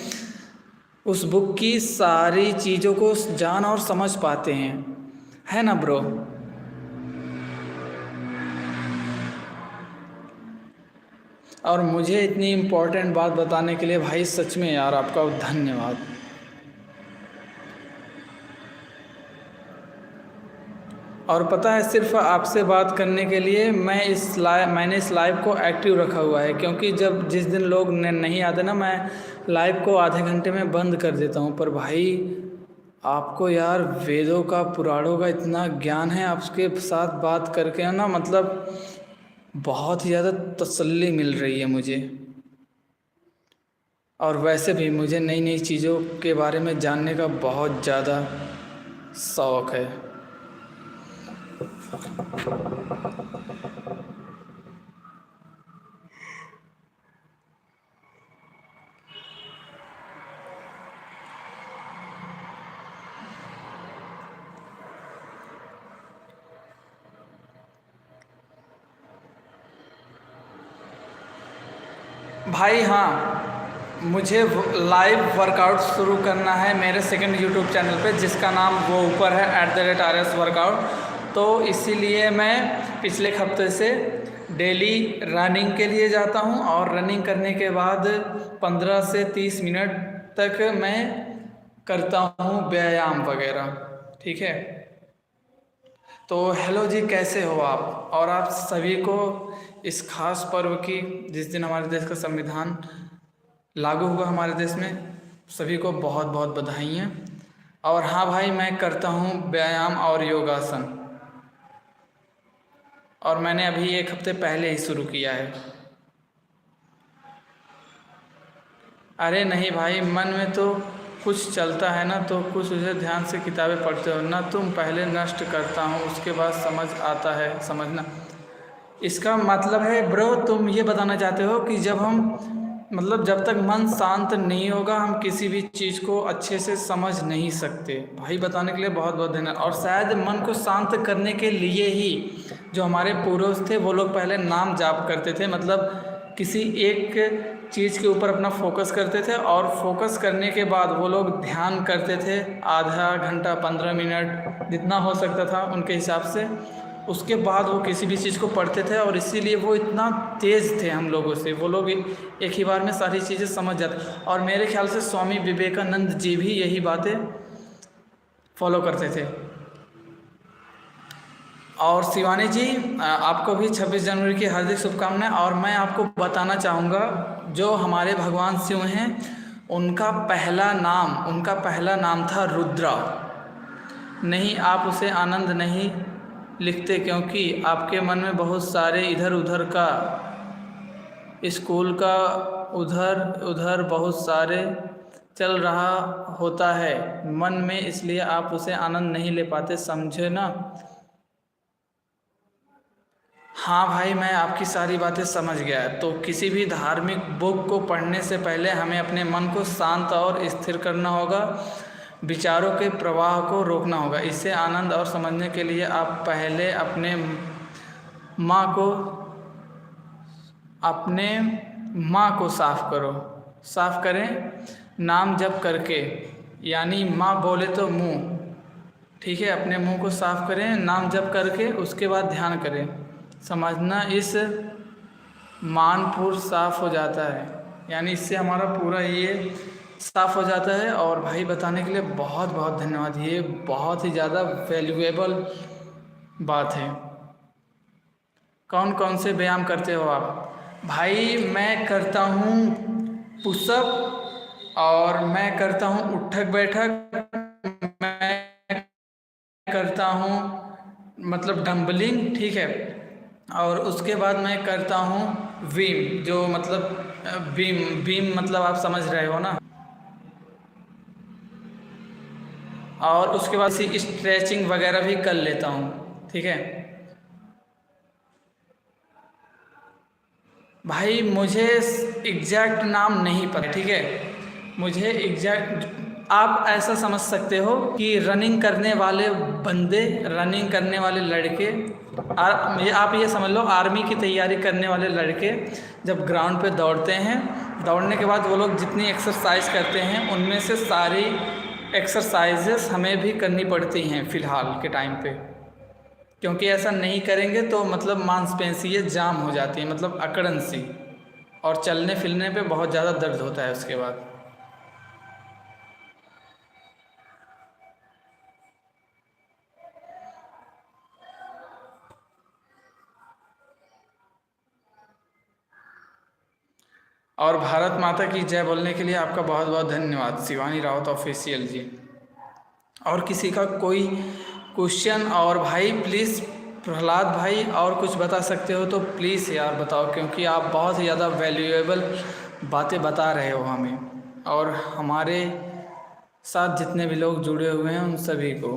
उस बुक की सारी चीज़ों को जान और समझ पाते हैं, है ना ब्रो। और मुझे इतनी इम्पोर्टेंट बात बताने के लिए भाई सच में यार आपका धन्यवाद। और पता है सिर्फ आपसे बात करने के लिए मैंने इस लाइव को एक्टिव रखा हुआ है, क्योंकि जिस दिन लोग नहीं आते ना, मैं लाइव को आधे घंटे में बंद कर देता हूँ। पर भाई आपको यार वेदों का पुराणों का इतना ज्ञान है, आपके साथ बात करके ना मतलब बहुत ही ज़्यादा तसल्ली मिल रही है मुझे। और वैसे भी मुझे नई नई चीज़ों के बारे में जानने का बहुत ज़्यादा शौक़ है। भाई हाँ, मुझे लाइव वर्कआउट शुरू करना है मेरे सेकंड यूट्यूब चैनल पे, जिसका नाम वो ऊपर है @RS वर्कआउट। तो इसीलिए मैं पिछले हफ्ते से डेली रनिंग के लिए जाता हूँ, और रनिंग करने के बाद 15 से 30 मिनट तक मैं करता हूँ व्यायाम वगैरह, ठीक है। तो हेलो जी, कैसे हो आप। और आप सभी को इस खास पर्व की, जिस दिन हमारे देश का संविधान लागू हुआ हमारे देश में, सभी को बहुत बहुत बधाई हैं। और हाँ भाई, मैं करता हूँ व्यायाम और योगासन, और मैंने अभी 1 हफ्ते पहले ही शुरू किया है। अरे नहीं भाई, मन में तो कुछ चलता है ना, तो कुछ उसे ध्यान से किताबें पढ़ते हो ना, तुम पहले नष्ट करता हूँ उसके बाद समझ आता है, समझना। इसका मतलब है ब्रो, तुम ये बताना चाहते हो कि जब तक मन शांत नहीं होगा हम किसी भी चीज़ को अच्छे से समझ नहीं सकते। भाई बताने के लिए बहुत बहुत धन्यवाद। और शायद मन को शांत करने के लिए ही जो हमारे पूर्वज थे वो लोग पहले नाम जाप करते थे, मतलब किसी एक चीज़ के ऊपर अपना फोकस करते थे, और फोकस करने के बाद वो लोग ध्यान करते थे आधा घंटा 15 मिनट जितना हो सकता था उनके हिसाब से। उसके बाद वो किसी भी चीज़ को पढ़ते थे, और इसीलिए वो इतना तेज़ थे हम लोगों से, वो लोग एक ही बार में सारी चीज़ें समझ जाते। और मेरे ख्याल से स्वामी विवेकानंद जी भी यही बातें फॉलो करते थे। और शिवानी जी, आपको भी 26 जनवरी की हार्दिक शुभकामनाएं। और मैं आपको बताना चाहूँगा, जो हमारे भगवान शिव हैं उनका पहला नाम था रुद्रा। नहीं, आप उसे आनंद नहीं लिखते, क्योंकि आपके मन में बहुत सारे इधर उधर का, स्कूल का उधर उधर बहुत सारे चल रहा होता है मन में, इसलिए आप उसे आनंद नहीं ले पाते, समझे ना। हाँ भाई, मैं आपकी सारी बातें समझ गया। तो किसी भी धार्मिक बुक को पढ़ने से पहले हमें अपने मन को शांत और स्थिर करना होगा, विचारों के प्रवाह को रोकना होगा। इसे आनंद और समझने के लिए आप पहले अपने माँ को साफ करें नाम जप करके, यानी माँ बोले तो मुँह, ठीक है। अपने मुंह को साफ करें नाम जप करके, उसके बाद ध्यान करें, समझना। इस मानपुर साफ हो जाता है, यानी इससे हमारा पूरा ये साफ हो जाता है। और भाई बताने के लिए बहुत बहुत धन्यवाद, ये बहुत ही ज़्यादा वैल्यूएबल बात है। कौन कौन से व्यायाम करते हो आप। भाई मैं करता हूँ पुशअप, और मैं करता हूँ उठक बैठक, मैं करता हूँ मतलब डम्बलिंग, ठीक है। और उसके बाद मैं करता हूँ विम, जो मतलब बीम बीम मतलब आप समझ रहे हो ना। और उसके बाद से स्ट्रेचिंग वगैरह भी कर लेता हूँ, ठीक है भाई। मुझे एग्जैक्ट नाम नहीं पता, ठीक है। मुझे एग्जैक्ट, आप ऐसा समझ सकते हो कि रनिंग करने वाले बंदे, रनिंग करने वाले लड़के, आप ये समझ लो आर्मी की तैयारी करने वाले लड़के जब ग्राउंड पे दौड़ते हैं, दौड़ने के बाद वो लोग जितनी एक्सरसाइज करते हैं उनमें से सारी एक्सरसाइजेस हमें भी करनी पड़ती हैं फ़िलहाल के टाइम पे, क्योंकि ऐसा नहीं करेंगे तो मतलब मांसपेशियाँ जाम हो जाती हैं, मतलब अकड़न सी, और चलने फिरने पे बहुत ज़्यादा दर्द होता है उसके बाद। और भारत माता की जय बोलने के लिए आपका बहुत बहुत धन्यवाद शिवानी रावत ऑफिशियल जी। और किसी का कोई क्वेश्चन, और भाई प्लीज़ प्रहलाद भाई और कुछ बता सकते हो तो प्लीज़ यार बताओ, क्योंकि आप बहुत ही ज़्यादा वैल्यूएबल बातें बता रहे हो हमें और हमारे साथ जितने भी लोग जुड़े हुए हैं उन सभी को।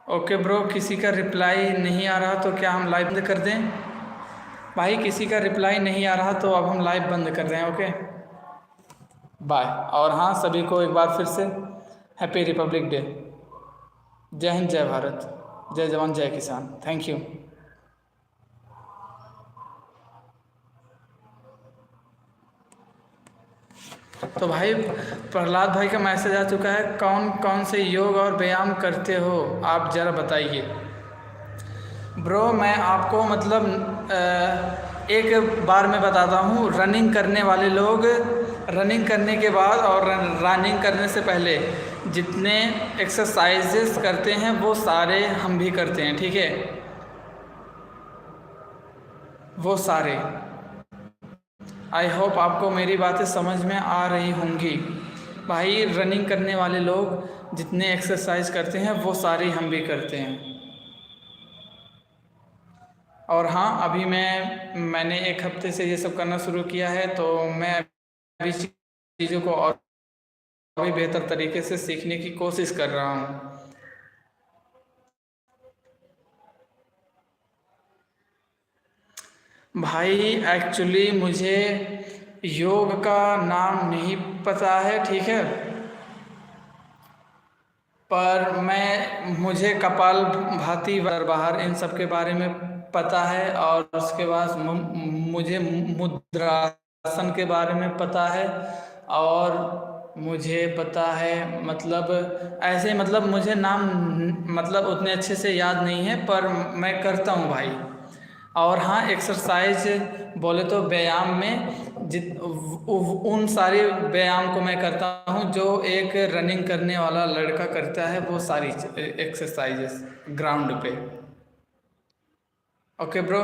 ओके ब्रो, किसी का रिप्लाई नहीं आ रहा तो क्या हम लाइव बंद कर दें? भाई किसी का रिप्लाई नहीं आ रहा तो अब हम लाइव बंद कर रहे हैं। Okay bye. और हाँ, सभी को एक बार फिर से हैप्पी रिपब्लिक डे। जय हिंद, जय भारत, जय जवान जय किसान। Thank you. तो भाई प्रहलाद भाई का मैसेज आ चुका है, कौन कौन से योग और व्यायाम करते हो आप ज़रा बताइए। ब्रो मैं आपको मतलब एक बार मैं बताता हूँ, रनिंग करने वाले लोग रनिंग करने के बाद और रनिंग करने से पहले जितने एक्सरसाइजेस करते हैं वो सारे हम भी करते हैं, ठीक है, वो सारे। आई होप आपको मेरी बातें समझ में आ रही होंगी। भाई रनिंग करने वाले लोग जितने एक्सरसाइज करते हैं वो सारे हम भी करते हैं। और हाँ, अभी मैंने एक हफ्ते से ये सब करना शुरू किया है, तो मैं अभी चीज़ों को और भी बेहतर तरीके से सीखने की कोशिश कर रहा हूँ। भाई एक्चुअली मुझे योग का नाम नहीं पता है, ठीक है, पर मुझे कपालभाति बाहर इन सब के बारे में पता है, और उसके बाद मुझे मुद्रासन के बारे में पता है, और मुझे पता है मतलब ऐसे, मतलब मुझे नाम मतलब उतने अच्छे से याद नहीं है, पर मैं करता हूँ भाई। और हाँ, एक्सरसाइज बोले तो व्यायाम में उन सारे व्यायाम को मैं करता हूँ जो एक रनिंग करने वाला लड़का करता है, वो सारी एक्सरसाइजेस ग्राउंड पे। Okay bro.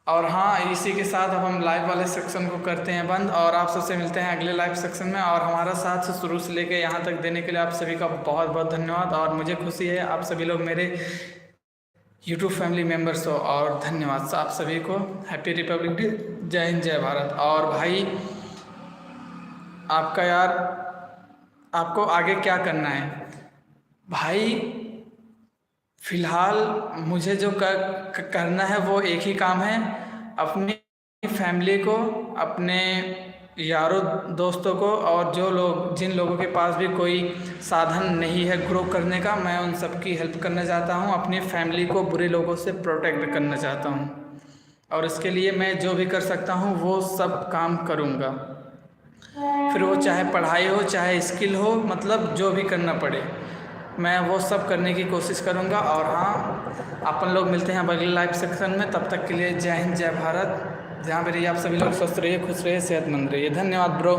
और हाँ, इसी के साथ अब हम लाइव वाले सेक्शन को करते हैं बंद, और आप सबसे मिलते हैं अगले लाइव सेक्शन में। और हमारा साथ शुरू से लेकर यहाँ तक देने के लिए आप सभी का बहुत बहुत धन्यवाद। और मुझे खुशी है आप सभी लोग मेरे यूट्यूब फैमिली मेम्बर्स हो, और धन्यवाद आप सभी को। हैप्पी रिपब्लिक डे, जय हिंद जय भारत। और भाई आपका यार, आपको आगे क्या करना है भाई? फ़िलहाल मुझे जो करना है वो एक ही काम है, अपनी फैमिली को, अपने यारों दोस्तों को, और जिन लोगों के पास भी कोई साधन नहीं है ग्रो करने का, मैं उन सब की हेल्प करना चाहता हूँ। अपनी फैमिली को बुरे लोगों से प्रोटेक्ट करना चाहता हूँ, और इसके लिए मैं जो भी कर सकता हूँ वो सब काम करूँगा, फिर वो चाहे पढ़ाई हो चाहे स्किल हो, मतलब जो भी करना पड़े मैं वो सब करने की कोशिश करूँगा। और हाँ, अपन लोग मिलते हैं अगले लाइव सेक्शन में, तब तक के लिए जय हिंद जय भारत। जहाँ पे रहिए आप सभी लोग स्वस्थ रहिए, खुश रहिए, सेहतमंद रहिए। धन्यवाद ब्रो।